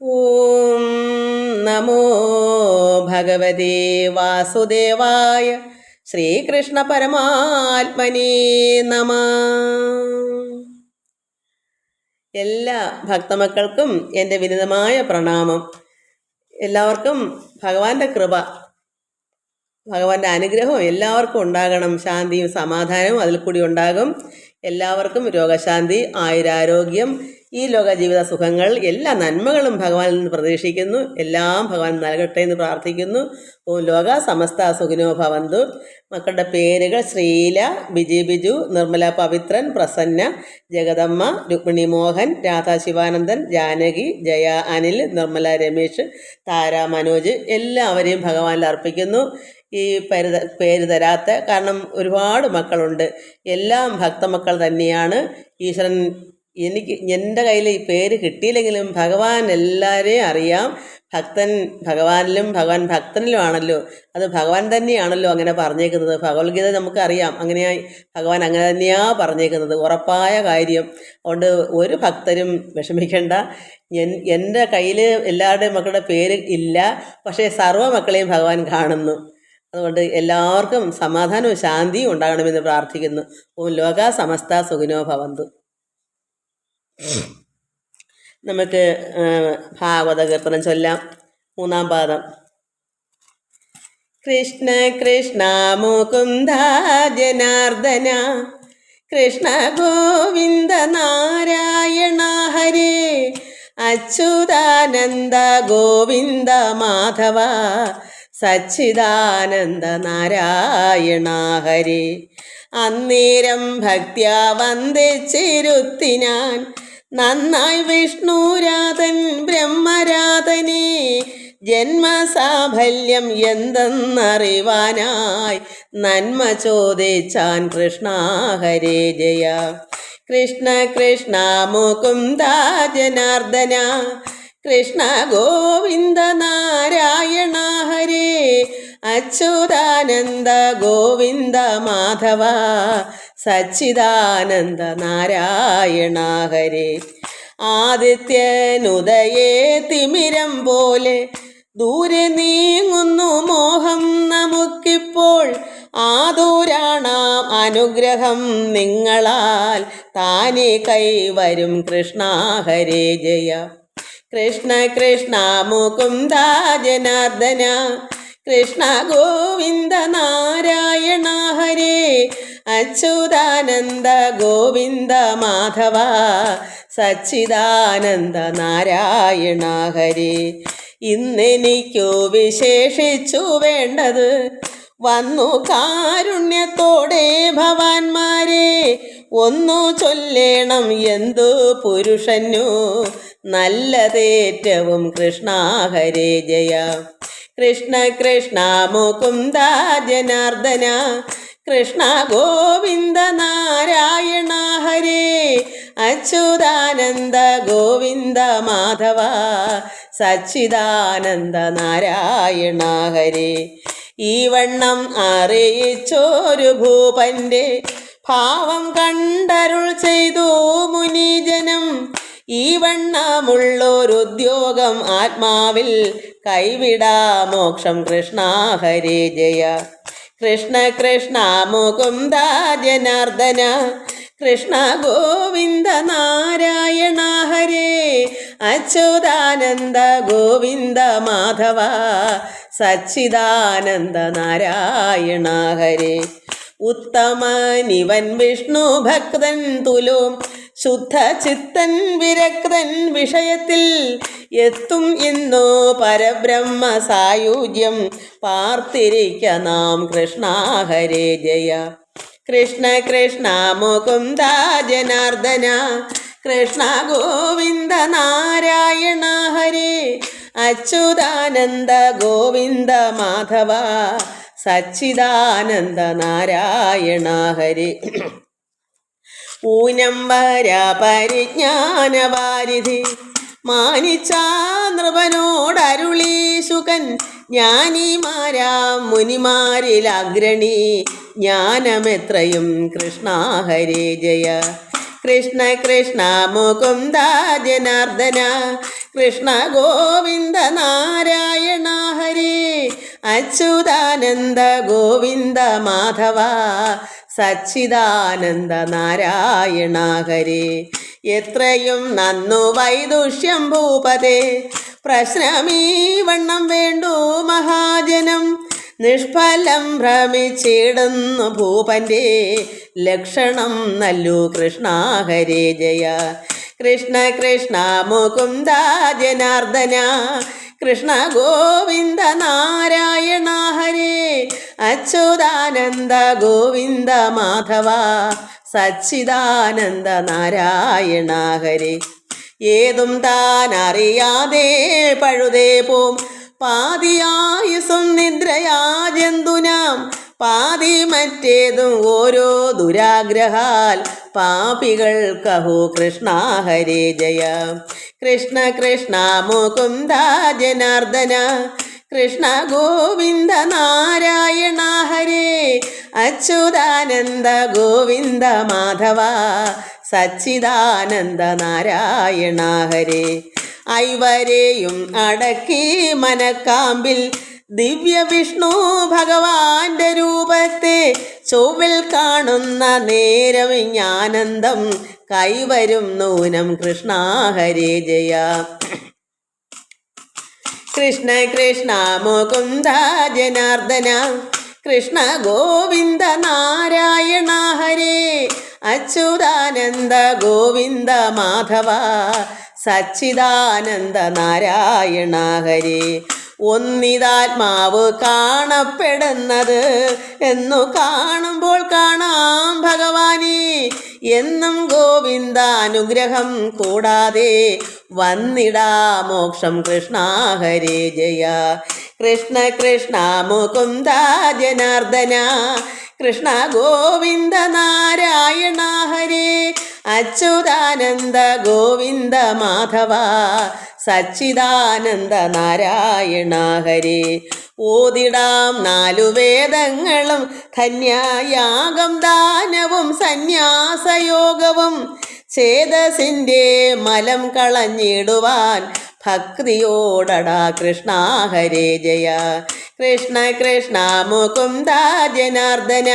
ഓം നമോ ഭഗവതേ വാസുദേവായ ശ്രീകൃഷ്ണ പരമാത്മനേ നമ. എല്ലാ ഭക്തമക്കൾക്കും എൻ്റെ വിനീതമായ പ്രണാമം. എല്ലാവർക്കും ഭഗവാന്റെ കൃപ, ഭഗവാന്റെ അനുഗ്രഹവും എല്ലാവർക്കും ഉണ്ടാകണം. ശാന്തിയും സമാധാനവും അതിൽ കൂടി ഉണ്ടാകും. എല്ലാവർക്കും രോഗശാന്തി, ആയുരാരോഗ്യം, ഈ ലോക ജീവിത സുഖങ്ങൾ, എല്ലാ നന്മകളും ഭഗവാനിൽ നിന്ന് പ്രതീക്ഷിക്കുന്നു. എല്ലാം ഭഗവാൻ നൽകട്ടെ എന്ന് പ്രാർത്ഥിക്കുന്നു. ഓം ലോക സമസ്ത സുഖിനോ ഭവന്തു. മക്കളുടെ പേരുകൾ: ശ്രീല, ബിജു, നിർമ്മല, പവിത്രൻ, പ്രസന്ന, ജഗദമ്മ, രുക്മിണി മോഹൻ, രാധാ ശിവാനന്ദൻ, ജാനകി, ജയ, അനിൽ, നിർമ്മല, രമേശ്, താര, മനോജ്, എല്ലാവരെയും ഭഗവാനിൽ അർപ്പിക്കുന്നു. ഈ പേര് തരാത്ത കാരണം ഒരുപാട് മക്കളുണ്ട്. എല്ലാം ഭക്തമക്കൾ തന്നെയാണ്. ഈശ്വരൻ എൻ്റെ കയ്യിൽ ഈ പേര് കിട്ടിയില്ലെങ്കിലും ഭഗവാൻ എല്ലാവരെയും അറിയാം. ഭക്തൻ ഭഗവാനിലും ഭഗവാൻ ഭക്തനിലുമാണല്ലോ. അത് ഭഗവാൻ തന്നെയാണല്ലോ അങ്ങനെ പറഞ്ഞേക്കുന്നത്. ഭഗവത്ഗീത നമുക്കറിയാം, അങ്ങനെയായി ഭഗവാൻ അങ്ങനെ തന്നെയാണ് പറഞ്ഞേക്കുന്നത്, ഉറപ്പായ കാര്യം. അതുകൊണ്ട് ഒരു ഭക്തരും വിഷമിക്കേണ്ട. എൻ്റെ കയ്യിൽ എല്ലാവരുടെയും മക്കളുടെ പേര് ഇല്ല, പക്ഷേ സർവ്വ മക്കളെയും ഭഗവാൻ കാണുന്നു. അതുകൊണ്ട് എല്ലാവർക്കും സമാധാനവും ശാന്തിയും ഉണ്ടാകണമെന്ന് പ്രാർത്ഥിക്കുന്നു. ഓം ലോക സമസ്ത സുഖിനോ ഭവന്തു. നമുക്ക് ഭാഗവത കീർത്തനം ചൊല്ലാം. 3-ാം പാദം. കൃഷ്ണ കൃഷ്ണ മുകുന്ദ ജനാർദ്ദന, കൃഷ്ണ ഗോവിന്ദ നാരായണ ഹരേ, അച്യുതാനന്ദ ഗോവിന്ദ മാധവ, സച്ചിദാനന്ദ നാരായണ ഹരേ. അന്നേരം ഭക്ത്യാ വന്ദിച്ചിരുത്തിനാൻ നന്നായി വിഷ്ണുരാധൻ ബ്രഹ്മരാധനെ, ജന്മസാഫല്യം എന്തെന്നറിവാനായി നന്മ ചോദിച്ചാൻ കൃഷ്ണ ഹരേ ജയ. കൃഷ്ണ കൃഷ്ണ മുകുന്ദ ജനാർദ്ദന, കൃഷ്ണ ഗോവിന്ദ നാരായണ ഹരേ, അച്യുതാനന്ദ ഗോവിന്ദ മാധവ, സച്ചിദാനന്ദ നാരായണ ഹരേ. ആദിത്യനുദയേ തിമിരം പോലെ ദൂരെ നീങ്ങുന്നു മോഹം നമുക്കിപ്പോൾ, ആദൂരാണാം അനുഗ്രഹം നിങ്ങളാൽ താനേ കൈവരും കൃഷ്ണ ഹരേ ജയ. കൃഷ്ണ കൃഷ്ണ മുകുന്ദ ജനാർദ്ദന, കൃഷ്ണ ഗോവിന്ദ നാരായണ ഹരേ, അച്യുതാനന്ദ ഗോവിന്ദ മാധവ, സച്ചിദാനന്ദ നാരായണ ഹരേ. ഇന്നെനിക്കു വിശേഷിച്ചു വേണ്ടത് വന്നു കാരുണ്യത്തോടെ ഭവാന്മാരെ, ഒന്നു ചൊല്ലേണം എന്തു പുരുഷനു നല്ലതേറ്റവും കൃഷ്ണ ഹരേ ജയ. കൃഷ്ണ കൃഷ്ണ മുകുന്ദ ജനാർദ്ദന, കൃഷ്ണ ഗോവിന്ദ നാരായണ ഹരേ, അച്യുതാനന്ദ ഗോവിന്ദ മാധവ, സച്ചിദാനന്ദ നാരായണ ഹരേ. ഈ വണ്ണം അറിയിച്ചോരു ഭൂപന്റെ ഭാവം കണ്ടരുൾ ചെയ്തു മുനിജനം, ഈ വണ്ണമുള്ളൊരുദ്യോഗം ആത്മാവിൽ കൈവിടാ മോക്ഷം കൃഷ്ണ ഹരേ ജയ. കൃഷ്ണ കൃഷ്ണ മുകുന്ദ ജനാർദ്ദന, കൃഷ്ണ ഗോവിന്ദ നാരായണ ഹരേ, അച്യുതാനന്ദ ഗോവിന്ദ മാധവ, സച്ചിദാനന്ദ നാരായണ ഹരേ. ഉത്തമനിവൻ വിഷ്ണു ഭക്തൻ തുലോം ശുദ്ധ ചിത്തൻ വിരക്തൻ വിഷയത്തിൽ എത്തും എന്നോ പരബ്രഹ്മ സായുജ്യം പാർത്തിരിക്ക നാം കൃഷ്ണ ഹരേ ജയ. കൃഷ്ണ കൃഷ്ണ മുകുന്ദ ജനാർദ്ദന, കൃഷ്ണ ഗോവിന്ദ നാരായണ ഹരേ, അച്യുതാനന്ദ ഗോവിന്ദ മാധവ, സച്ചിദാനന്ദ നാരായണ ഹരേ. ഊനം വരാ പരിജ്ഞാനവാരിധി, മാനിച്ചാ നൃപനോടരുളീ ശുകൻ, ജ്ഞാനിമാരാം മുനിമാരിൽ അഗ്രണി ജ്ഞാനമെത്രയും കൃഷ്ണ ഹരേ ജയ. കൃഷ്ണ കൃഷ്ണ മുകുന്ദ ജനാർദ്ദന കൃഷ്ണ ഗോവിന്ദ നാരായണ ഹരേ അച്യുതാനന്ദ ഗോവിന്ദ മാധവ സച്ചിദാനന്ദ നാരായണ ഹരേ എത്രയും നന്നു വൈദുഷ്യം ഭൂപതേ പ്രശ്നമീ വണ്ണം വേണ്ടു മഹാജനം നിഷ്ഫലം ഭ്രമിച്ചിടുന്നു ഭൂപന്റെ ലക്ഷണം നല്ലു കൃഷ്ണ ഹരേ ജയ കൃഷ്ണ കൃഷ്ണ മുകുന്ദ ജനാർദ്ദന കൃഷ്ണ ഗോവിന്ദ നാരായണ ഹരേ അച്യുതാനന്ദ ഗോവിന്ദ മാധവ സച്ചിദാനന്ദ നാരായണ ഹരേ ഏതും താൻ അറിയാതെ പഴുതേ പോം പാതിയായുസും നിദ്രയാ ജന്തുനാം പാതി മറ്റേതും ഓരോ ദുരാഗ്രഹാൽ പാപികൾ കഹു കൃഷ്ണ ഹരേ ജയ കൃഷ്ണ കൃഷ്ണ മുകുന്ദ ജനാർദ്ദന കൃഷ്ണ ഗോവിന്ദ നാരായണ ഹരേ അച്യുതാനന്ദ ഗോവിന്ദ മാധവ സച്ചിദാനന്ദ നാരായണ ഹരേ ഐവരെയും അടക്കി മനക്കാമ്പിൽ ദിവ്യ വിഷ്ണു ഭഗവാന്റെ രൂപത്തെ ചൊവ്വിൽ കാണുന്ന നേരം ജ്ഞാനന്ദം കൈവരും നൂനം കൃഷ്ണ ഹരേ ജയ കൃഷ്ണ കൃഷ്ണ മുകുന്ദ ജനാർദ്ദന കൃഷ്ണ ഗോവിന്ദ നാരായണ ഹരേ അച്യുതാനന്ദ ഗോവിന്ദ മാധവ സച്ചിദാനന്ദ നാരായണ ഹരേ ഒന്നിതാത്മാവ് കാണപ്പെടുന്നത് എന്നു കാണുമ്പോൾ കാണാം ഭഗവാനെ എന്നും ഗോവിന്ദാനുഗ്രഹം കൂടാതെ വന്നിടാ മോക്ഷം കൃഷ്ണ ഹരേ ജയ കൃഷ്ണ കൃഷ്ണ മുകുന്ദ ജനാർദ്ദന കൃഷ്ണ ഗോവിന്ദ നാരായണ ഹരേ അച്യുതാനന്ദ ഗോവിന്ദ മാധവ സച്ചിദാനന്ദ നാരായണ ഹരേ ഓതിടാം 4 വേദങ്ങളും ധന്യയാഗം ദാനവും സന്യാസയോഗവും ചേതസിൻ്റെ മലം കളഞ്ഞിടുവാൻ ഭക്തിയോടടാ കൃഷ്ണ ഹരേ ജയ കൃഷ്ണ കൃഷ്ണ മുകുന്ദ ജനാർദ്ദന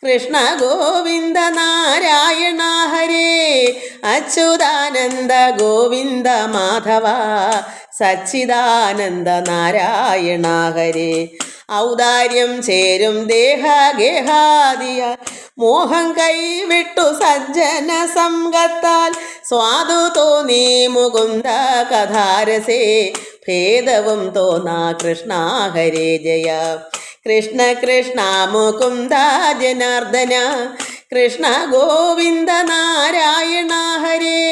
കൃഷ്ണ ഗോവിന്ദ നാരായണ ഹരേ അച്യുതാനന്ദ ഗോവിന്ദ മാധവ സച്ചിദാനന്ദ നാരായണ ഹരേ ഔദാര്യം ചേരും ദേഹഗേഹാദിയ മോഹം കൈവിട്ടു സജ്ജന സംഗത്താൽ സ്വാദു തോന്നി മുകുന്ദ കഥാരസേ ഭേദവും തോന്നാ കൃഷ്ണ ഹരേ ജയ കൃഷ്ണ കൃഷ്ണ മുകുന്ദ ജനാർദ്ദന കൃഷ്ണ ഗോവിന്ദ നാരായണ ഹരേ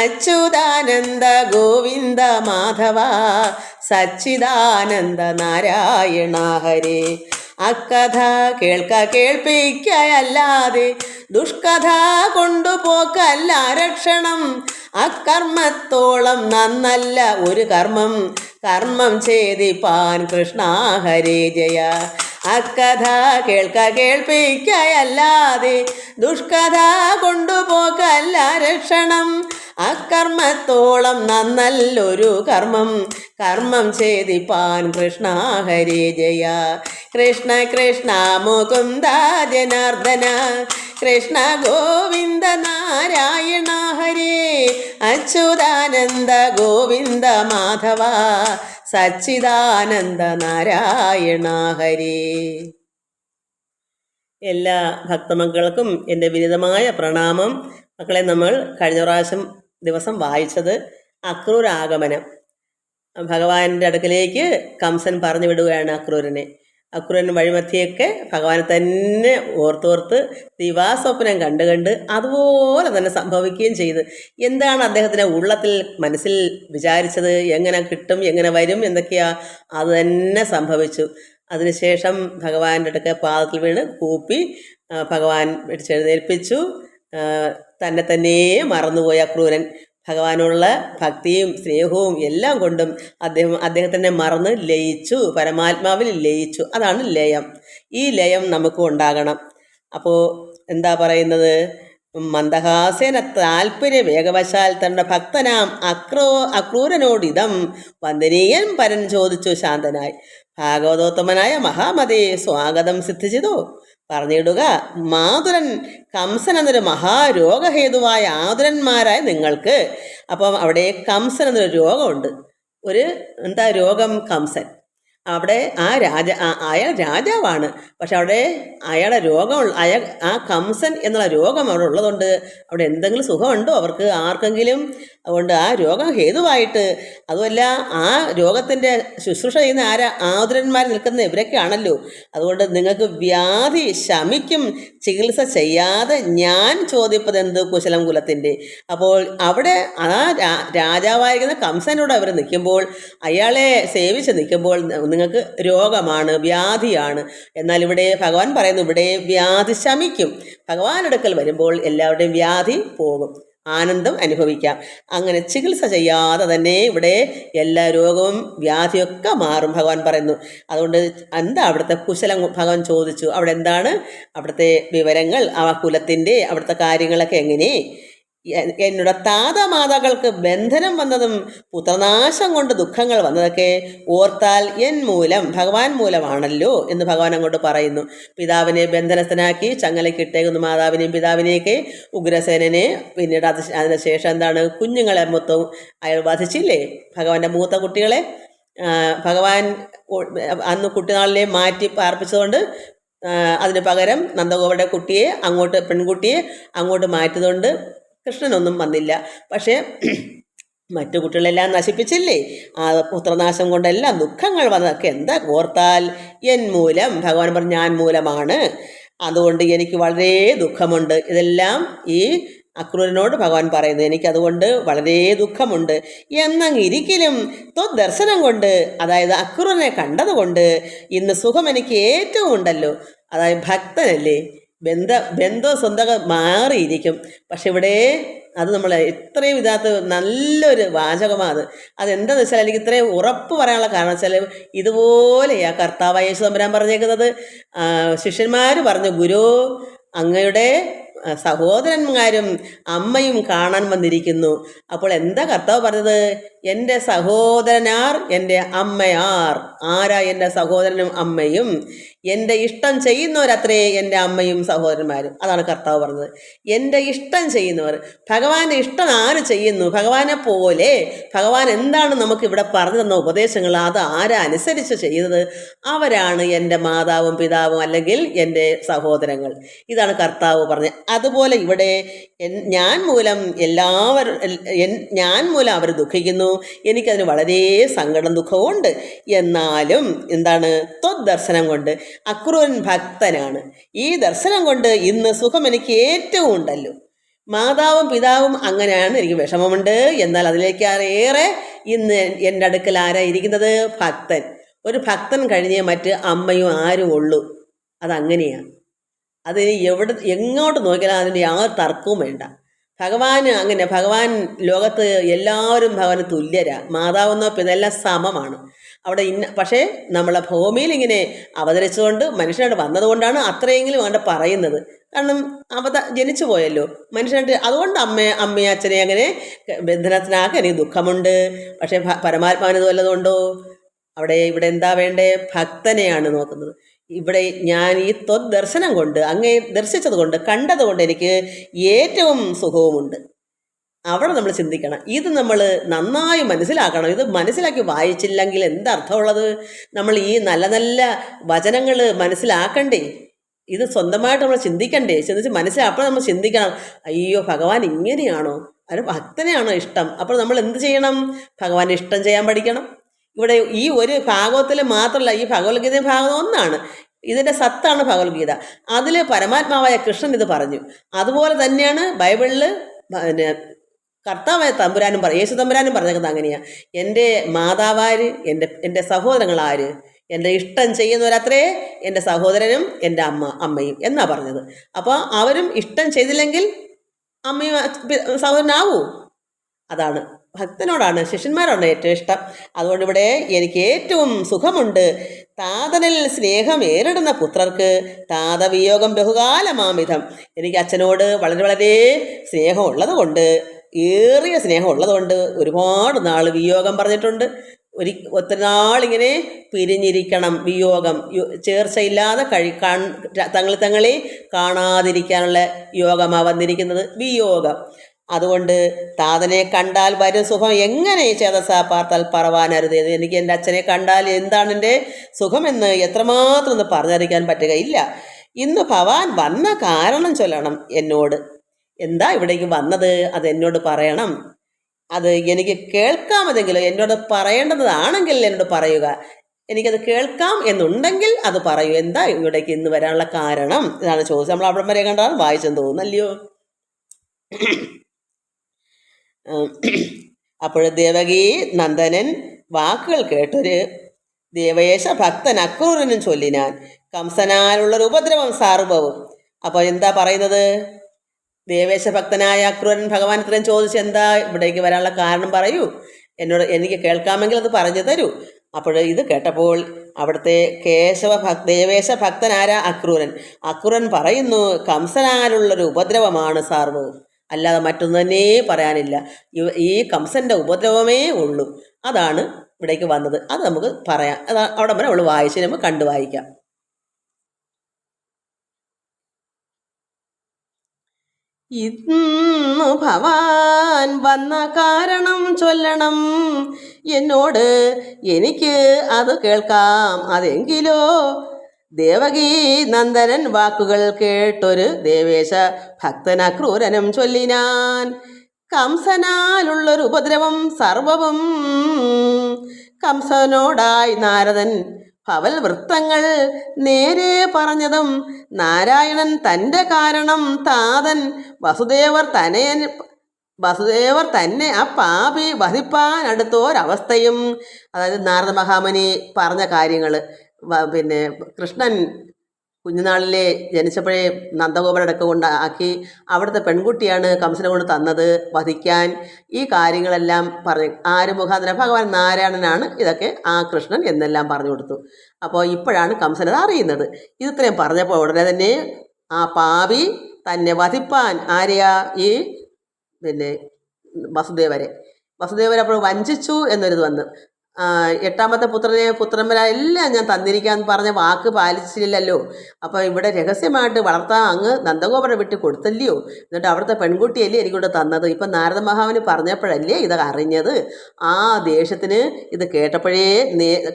അച്യുതാനന്ദ ഗോവിന്ദ മാധവ സച്ചിദാനന്ദ നാരായണ ഹരേ അക്കഥ കേൾപ്പിക്കയല്ലാതെ ദുഷ്കഥ കൊണ്ടുപോക്കല്ല രക്ഷണം അക്കർമ്മത്തോളം നന്നല്ല ഒരു കർമ്മം ഛേദിപ്പാൻ കൃഷ്ണ ഹരേ ജയ അക്കഥ കേൾപ്പിക്കയല്ലാതെ ദുഷ്കഥ കൊണ്ടുപോക്കല്ല രക്ഷണം അക്കർമ്മത്തോളം നന്നല്ലൊരു കർമ്മം ഛേദിപ്പാൻ കൃഷ്ണ ഹരേ ജയ കൃഷ്ണ കൃഷ്ണ മുകുന്ദ ജനാർദ്ദന കൃഷ്ണ ഗോവിന്ദ നാരായണ ഹരേ അച്യുതാനന്ദ ഗോവിന്ദ മാധവ സച്ചിദാനന്ദ നാരായണ ഹരേ. എല്ലാ ഭക്തമക്കൾക്കും എൻ്റെ വിനീതമായ പ്രണാമം. മക്കളെ, നമ്മൾ കഴിഞ്ഞ പ്രാവശ്യം ദിവസം വായിച്ചത് അക്രൂരാഗമനം. ഭഗവാന്റെ അടുക്കലേക്ക് കംസൻ പറഞ്ഞു വിടുകയാണ് അക്രൂരൻ വഴിമധ്യയൊക്കെ ഭഗവാനെ തന്നെ ഓർത്തോർത്ത് ദിവാസ്വപ്നം കണ്ട് അതുപോലെ തന്നെ സംഭവിക്കുകയും ചെയ്ത് എന്താണ് അദ്ദേഹത്തിൻ്റെ ഉള്ളത്തിൽ മനസ്സിൽ വിചാരിച്ചത്, എങ്ങനെ കിട്ടും, എങ്ങനെ വരും, എന്തൊക്കെയാ, അത് തന്നെ സംഭവിച്ചു. അതിനുശേഷം ഭഗവാന്റെ അടുക്ക പാദത്തിൽ വീണ് കൂപ്പി ഭഗവാൻ പിടിച്ചെഴുന്നേൽപ്പിച്ചു. തന്നെ മറന്നുപോയ അക്രൂരൻ ഭഗവാനുള്ള ഭക്തിയും സ്നേഹവും എല്ലാം കൊണ്ടും അദ്ദേഹത്തിനെ മറന്ന് ലയിച്ചു, പരമാത്മാവിൽ ലയിച്ചു. അതാണ് ലയം. ഈ ലയം നമുക്ക് ഉണ്ടാകണം. അപ്പോൾ എന്താ പറയുന്നത്, മന്ദഹാസേന താൽപര്യ വേഗവശാൽ തന്റെ ഭക്തനാം അക്രൂരനോടിതം വന്ദനീയൻ പരൻ ചോദിച്ചു ശാന്തനായി. ഭാഗവതോത്തമനായ മഹാമതേ, സ്വാഗതം സിദ്ധിച്ചതോ? പറഞ്ഞിടുക. മാതുരൻ കംസൻ എന്നൊരു മഹാരോഗഹേതുവായ ആതുരന്മാരായ നിങ്ങൾക്ക്. അപ്പം അവിടെ കംസൻ എന്നൊരു രോഗമുണ്ട്. എന്താ രോഗം? കംസൻ. അവിടെ അയാൾ രാജാവാണ്. പക്ഷെ അവിടെ അയാളുടെ രോഗം ആ കംസൻ എന്നുള്ള രോഗം അവിടെ ഉള്ളതുകൊണ്ട് അവിടെ എന്തെങ്കിലും സുഖമുണ്ടോ അവർക്ക് ആർക്കെങ്കിലും? അതുകൊണ്ട് ആ രോഗം ഹേതുവായിട്ട്, അതുമല്ല ആ രോഗത്തിൻ്റെ ശുശ്രൂഷ ചെയ്യുന്ന ആതുരന്മാർ നിൽക്കുന്ന ഇവരൊക്കെ ആണല്ലോ. അതുകൊണ്ട് നിങ്ങൾക്ക് വ്യാധി ശമിക്കും ചികിത്സ ചെയ്യാതെ ഞാൻ ചോദിപ്പതെന്ത് കുശലം കുലത്തിൻ്റെ. അപ്പോൾ അവിടെ ആ രാജാവായിരിക്കുന്ന കംസനോട് അവർ നിൽക്കുമ്പോൾ, അയാളെ സേവിച്ച് നിൽക്കുമ്പോൾ നിങ്ങൾക്ക് രോഗമാണ്, വ്യാധിയാണ്. എന്നാൽ ഇവിടെ ഭഗവാൻ പറയുന്നു, ഇവിടെ വ്യാധി ശമിക്കും. ഭഗവാനെടുക്കൽ വരുമ്പോൾ എല്ലാവരുടെയും വ്യാധി പോകും, ആനന്ദം അനുഭവിക്കാം. അങ്ങനെ ചികിത്സ ചെയ്യാതെ തന്നെ ഇവിടെ എല്ലാ രോഗവും വ്യാധിയൊക്കെ മാറും ഭഗവാൻ പറയുന്നു. അതുകൊണ്ട് എന്താ അവിടുത്തെ കുശലം ഭഗവാൻ ചോദിച്ചു. അവിടെ എന്താണ് അവിടുത്തെ വിവരങ്ങൾ, ആ കുലത്തിൻ്റെ അവിടുത്തെ കാര്യങ്ങളൊക്കെ എങ്ങനെ? എന്നോട് താതമാതാക്കൾക്ക് ബന്ധനം വന്നതും പുത്രനാശം കൊണ്ട് ദുഃഖങ്ങൾ വന്നതൊക്കെ ഓർത്താൽ എൻ മൂലം, ഭഗവാൻ മൂലമാണല്ലോ എന്ന് ഭഗവാൻ അങ്ങോട്ട് പറയുന്നു. പിതാവിനെ ബന്ധനസ്ഥനാക്കി ചങ്ങലക്കിട്ടേക്കുന്നു മാതാവിനെയും പിതാവിനെയൊക്കെ, ഉഗ്രസേനനെ. പിന്നീട് അതിനുശേഷം എന്താണ്, കുഞ്ഞുങ്ങളെ മൊത്തവും അയാൾ വധിച്ചില്ലേ, ഭഗവാന്റെ മൂത്ത കുട്ടികളെ. ഭഗവാൻ അന്ന് കുട്ടിനാളിനെ മാറ്റി പാർപ്പിച്ചതുകൊണ്ട് അതിന് പകരം നന്ദഗോപരുടെ പെൺകുട്ടിയെ അങ്ങോട്ട് മാറ്റിയതുകൊണ്ട് കൃഷ്ണനൊന്നും വന്നില്ല. പക്ഷേ മറ്റു കുട്ടികളെല്ലാം നശിപ്പിച്ചില്ലേ? ആ പുത്രനാശം കൊണ്ടെല്ലാം ദുഃഖങ്ങൾ വന്നതൊക്കെ എന്താ ഓർത്താൽ എൻ മൂലം, ഭഗവാൻ പറഞ്ഞു ഞാൻ മൂലമാണ്, അതുകൊണ്ട് എനിക്ക് വളരെ ദുഃഖമുണ്ട്. ഇതെല്ലാം ഈ അക്രൂരനോട് ഭഗവാൻ പറയുന്നു, എനിക്കതുകൊണ്ട് വളരെ ദുഃഖമുണ്ട്. എന്നങ്ങിരിക്കലും ദർശനം കൊണ്ട്, അതായത് അക്രൂരനെ കണ്ടതുകൊണ്ട് ഇന്ന് സുഖം എനിക്ക് ഏറ്റവും ഉണ്ടല്ലോ. അതായത് ഭക്തനല്ലേ, ബന്ധം സ്വന്തം മാറിയിരിക്കും. പക്ഷെ ഇവിടെ അത് നമ്മൾ ഇത്രയും ഇതിനകത്ത് നല്ലൊരു വാചകമാണ്. അതെന്താണെന്ന് വെച്ചാൽ എനിക്ക് ഇത്രയും ഉറപ്പ് പറയാനുള്ള കാരണം വെച്ചാൽ ഇതുപോലെയാ കർത്താവായ യേശു തമ്പുരാൻ പറഞ്ഞേക്കുന്നത്. ശിഷ്യന്മാർ പറഞ്ഞു, ഗുരു അങ്ങയുടെ സഹോദരന്മാരും അമ്മയും കാണാൻ വന്നിരിക്കുന്നു. അപ്പോൾ എന്താ കർത്താവ് പറഞ്ഞത്? എൻ്റെ സഹോദരനാർ, എൻ്റെ അമ്മയാർ. ആരാ എൻ്റെ സഹോദരനും അമ്മയും? എൻ്റെ ഇഷ്ടം ചെയ്യുന്നവരത്രേ എൻ്റെ അമ്മയും സഹോദരന്മാരും. അതാണ് കർത്താവ് പറഞ്ഞത്. എൻ്റെ ഇഷ്ടം ചെയ്യുന്നവർ. ഭഗവാന്റെ ഇഷ്ടം ആര് ചെയ്യുന്നു? ഭഗവാനെ പോലെ ഭഗവാൻ എന്താണ് നമുക്കിവിടെ പറഞ്ഞു തന്ന ഉപദേശങ്ങൾ അത് ആരാ അനുസരിച്ച് ചെയ്യുന്നത്? അവരാണ് എൻ്റെ മാതാവും പിതാവും അല്ലെങ്കിൽ എൻ്റെ സഹോദരങ്ങൾ. ഇതാണ് കർത്താവ് പറഞ്ഞത്. അതുപോലെ ഇവിടെ ഞാൻ മൂലം ഞാൻ മൂലം അവർ ദുഃഖിക്കുന്നു. എനിക്കതിന് വളരെ സങ്കടം ദുഃഖവും ഉണ്ട്. എന്നാലും എന്താണ്, ദർശനം കൊണ്ട് അക്രൂരൻ ഭക്തനാണ്. ഈ ദർശനം കൊണ്ട് ഇന്ന് സുഖം എനിക്ക് ഏറ്റവും ഉണ്ടല്ലോ. മാതാവും പിതാവും അങ്ങനെയാണ്, എനിക്ക് വിഷമമുണ്ട്. എന്നാൽ അതിലേക്കേറെ ഇന്ന് എൻ്റെ അടുക്കൽ ആരാ ഇരിക്കുന്നത്? ഭക്തൻ. ഒരു ഭക്തൻ കഴിഞ്ഞേ മറ്റ് അമ്മയും ആരും ഉള്ളൂ. അതങ്ങനെയാണ്. അതിന് എങ്ങോട്ട് നോക്കിയാലും അതിന് യാതൊരു തർക്കവും വേണ്ട. ഭഗവാന് അങ്ങനെ. ഭഗവാൻ ലോകത്ത് എല്ലാവരും ഭഗവാന് തുല്യരാ. മാതാവെന്നോ ഇതെല്ലാം സമമാണ് അവിടെ. പക്ഷേ നമ്മളെ ഭൂമിയിൽ ഇങ്ങനെ അവതരിച്ചുകൊണ്ട് മനുഷ്യനായിട്ട് വന്നതുകൊണ്ടാണ് അത്രയെങ്കിലും അവിടെ പറയുന്നത്. കാരണം ജനിച്ചു പോയല്ലോ മനുഷ്യനായിട്ട്. അതുകൊണ്ട് അമ്മയെ അച്ഛനെ അങ്ങനെ ബന്ധനത്തിനാക്കാൻ എനിക്ക് ദുഃഖമുണ്ട്. പക്ഷേ പരമാത്മാവിന് വല്ലതുകൊണ്ടോ? ഇവിടെ എന്താ വേണ്ടേ? ഭക്തനെയാണ് നോക്കുന്നത്. ഇവിടെ ഞാൻ ഈ ദർശനം കൊണ്ട്, അങ്ങേ ദർശിച്ചത് കൊണ്ട്, കണ്ടതുകൊണ്ട് എനിക്ക് ഏറ്റവും സുഖവുമുണ്ട്. അവിടെ നമ്മൾ ചിന്തിക്കണം. ഇത് നമ്മൾ നന്നായി മനസ്സിലാക്കണം. ഇത് മനസ്സിലാക്കി വായിച്ചില്ലെങ്കിൽ എന്തർത്ഥമുള്ളത്? നമ്മൾ ഈ നല്ല നല്ല വചനങ്ങൾ മനസ്സിലാക്കണ്ടേ? ഇത് സ്വന്തമായിട്ട് നമ്മൾ ചിന്തിക്കണ്ടേ? ചിന്തിച്ച് അപ്പോൾ നമ്മൾ ചിന്തിക്കണം, അയ്യോ ഭഗവാൻ ഇങ്ങനെയാണോ? അത് ഭക്തനെയാണോ ഇഷ്ടം? അപ്പോൾ നമ്മൾ എന്ത് ചെയ്യണം? ഭഗവാനെ ഇഷ്ടം ചെയ്യാൻ പഠിക്കണം. ഇവിടെ ഈ ഒരു ഭാഗവത്തിൽ മാത്രമല്ല, ഈ ഭഗവത്ഗീത ഭാഗം ഒന്നാണ്. ഇതിൻ്റെ സത്താണ് ഭഗവത്ഗീത. അതിൽ പരമാത്മാവായ കൃഷ്ണൻ ഇത് പറഞ്ഞു. അതുപോലെ തന്നെയാണ് ബൈബിളിൽ കർത്താവായ തമ്പുരാനും യേശു തമ്പുരാനും പറഞ്ഞേക്കുന്നത് അങ്ങനെയാണ്. എൻ്റെ മാതാവാര്, എൻ്റെ സഹോദരങ്ങൾ ആര്? എൻ്റെ ഇഷ്ടം ചെയ്യുന്നവരത്രേ എൻ്റെ സഹോദരനും എൻ്റെ അമ്മയും എന്നാ പറഞ്ഞത്. അപ്പോൾ അവരും ഇഷ്ടം ചെയ്തില്ലെങ്കിൽ അമ്മയും സഹോദരനാവൂ. അതാണ് ഭക്തനോടാണ്, ശിഷ്യന്മാരോടാണ് ഏറ്റവും ഇഷ്ടം. അതുകൊണ്ട് ഇവിടെ എനിക്ക് ഏറ്റവും സുഖമുണ്ട്. താതനിൽ സ്നേഹം ഏറിടുന്ന പുത്രർക്ക് താതവിയോഗം ബഹുകാലമാമിതം. എനിക്ക് അച്ഛനോട് വളരെ വളരെ സ്നേഹമുള്ളത് കൊണ്ട്, ഏറിയ സ്നേഹമുള്ളത് കൊണ്ട് ഒരുപാട് നാൾ വിയോഗം പറഞ്ഞിട്ടുണ്ട്. ഒത്തിരി നാളിങ്ങനെ പിരിഞ്ഞിരിക്കണം. വിയോഗം, ചേർച്ചയില്ലാതെ തങ്ങളെ കാണാതിരിക്കാനുള്ള യോഗമാണ് വന്നിരിക്കുന്നത്, വിയോഗം. അതുകൊണ്ട് താതനെ കണ്ടാൽ വരും സുഖം എങ്ങനെ ചേതസാ പാർത്താൽ പറവാനരുതേത്. എനിക്ക് എൻ്റെ അച്ഛനെ കണ്ടാൽ എന്താണ് എൻ്റെ സുഖമെന്ന് എത്രമാത്രം ഒന്ന് പറഞ്ഞറിയിക്കാൻ പറ്റുകയില്ല. ഇന്ന് ഭവാൻ വന്ന കാരണം ചൊല്ലണം എന്നോട്. എന്താ ഇവിടേക്ക് വന്നത് അത് എന്നോട് പറയണം. അത് എനിക്ക് കേൾക്കാമതെങ്കിലും എന്നോട് പറയേണ്ടതാണെങ്കിൽ എന്നോട് പറയുക. എനിക്കത് കേൾക്കാം എന്നുണ്ടെങ്കിൽ അത് പറയൂ. എന്താ ഇവിടേക്ക് ഇന്ന് വരാനുള്ള കാരണം? ഇതാണ് ചോദിച്ചത്. നമ്മൾ അവിടം വരെ കണ്ടാൽ വായിച്ചെന്ന് തോന്നുന്നല്ലയോ. അപ്പോൾ ദേവകി നന്ദനൻ വാക്കുകൾ കേട്ടൊരു ദേവേശ ഭക്തൻ അക്രൂരനും ചൊല്ലിനാൻ, കംസനാലുള്ളൊരു ഉപദ്രവം സാർവവും. അപ്പോൾ എന്താ പറയുന്നത്? ദേവേശഭക്തനായ അക്രൂരൻ ഭഗവാൻ ഇത്രയും ചോദിച്ച് എന്താ ഇവിടേക്ക് വരാനുള്ള കാരണം പറയൂ, എനിക്ക് കേൾക്കാമെങ്കിൽ അത് പറഞ്ഞു തരൂ. അപ്പോൾ ഇത് കേട്ടപ്പോൾ അവിടുത്തെ ദേവേശ ഭക്തനായ അക്രൂരൻ പറയുന്നു, കംസനാലുള്ളൊരു ഉപദ്രവമാണ് സാർവവും, അല്ലാതെ മറ്റൊന്നു തന്നെ പറയാനില്ല. ഈ കംസന്റെ ഉപദ്രവമേ ഉള്ളൂ. അതാണ് ഇവിടേക്ക് വന്നത്. അത് നമുക്ക് പറയാം. അവിടെ വരെ അവൾ വായിച്ച് നമുക്ക് കണ്ടു വായിക്കാം. ഇന്നു ഭവാൻ വന്ന കാരണം ചൊല്ലണം എന്നോട്, എനിക്ക് അത് കേൾക്കാം. അതെങ്കിലോ ദേവകീ നന്ദനൻ വാക്കുകൾ കേട്ടൊരു ദേവേശ ഭക്തന ക്രൂരനും ചൊല്ലിനാൻ, കംസനാലുള്ളൊരു ഉപദ്രവം സർവവും. കംസനോടായി നാരദൻ ഭവൽ വൃത്തങ്ങൾ നേരെ പറഞ്ഞതും, നാരായണൻ തൻ്റെ കാരണം താതൻ വസുദേവർ തന്നെ ആ പാപി വധിപ്പാൻ അടുത്തോരവസ്ഥയും. അതായത് നാരദ മഹാമുനി പറഞ്ഞ കാര്യങ്ങൾ, പിന്നെ കൃഷ്ണൻ കുഞ്ഞുനാളിലെ ജനിച്ചപ്പോഴേ നന്ദഗോപുരടക്കം കൊണ്ടാക്കി അവിടുത്തെ പെൺകുട്ടിയാണ് കംസനെ കൊണ്ട് തന്നത് വധിക്കാൻ. ഈ കാര്യങ്ങളെല്ലാം പറഞ്ഞ് ആര് മുഖാന്തരം? ഭഗവാൻ നാരായണനാണ് ഇതൊക്കെ ആ കൃഷ്ണൻ എന്നെല്ലാം പറഞ്ഞു കൊടുത്തു. അപ്പോൾ ഇപ്പോഴാണ് കംസനത് അറിയുന്നത്. ഇത്രയും പറഞ്ഞപ്പോൾ ഉടനെ തന്നെ ആ പാപി തന്നെ വധിപ്പാൻ ആരെയാ? ഈ പിന്നെ വസുദേവരെ അപ്പോൾ വഞ്ചിച്ചു എന്നൊരിത് വന്ന്, എട്ടാമത്തെ പുത്രന്മാരെല്ലാം ഞാൻ തന്നിരിക്കാന്ന് പറഞ്ഞ വാക്ക് പാലിച്ചില്ലല്ലോ. അപ്പോൾ ഇവിടെ രഹസ്യമായിട്ട് വളർത്താൻ അങ്ങ് നന്ദഗോപുരം വിട്ട് കൊടുത്തല്ലയോ, എന്നിട്ട് അവിടുത്തെ പെൺകുട്ടിയല്ലേ എനിക്കൊണ്ട് തന്നത്. ഇപ്പം നാരദ മഹാമുനി പറഞ്ഞപ്പോഴല്ലേ ഇതൊക്കെ അറിഞ്ഞത്. ആ ദേഷ്യത്തിന് ഇത് കേട്ടപ്പോഴേ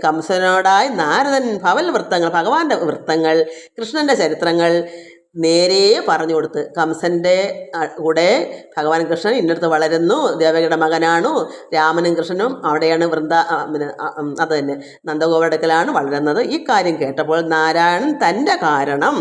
കംസനോടായി നാരദൻ ഭവൽ വൃത്തങ്ങൾ, ഭഗവാന്റെ വൃത്തങ്ങൾ, കൃഷ്ണൻ്റെ ചരിത്രങ്ങൾ നേരെ പറഞ്ഞു കൊടുത്ത്. കംസൻ്റെ കൂടെ ഭഗവാൻ കൃഷ്ണൻ ഇന്നടുത്ത് വളരുന്നു, ദേവകിയുടെ മകനാണു. രാമനും കൃഷ്ണനും അവിടെയാണ് അത് തന്നെ നന്ദഗോപുരത്തിലാണ് വളരുന്നത്. ഈ കാര്യം കേട്ടപ്പോൾ നാരായണൻ തൻ്റെ കാരണം,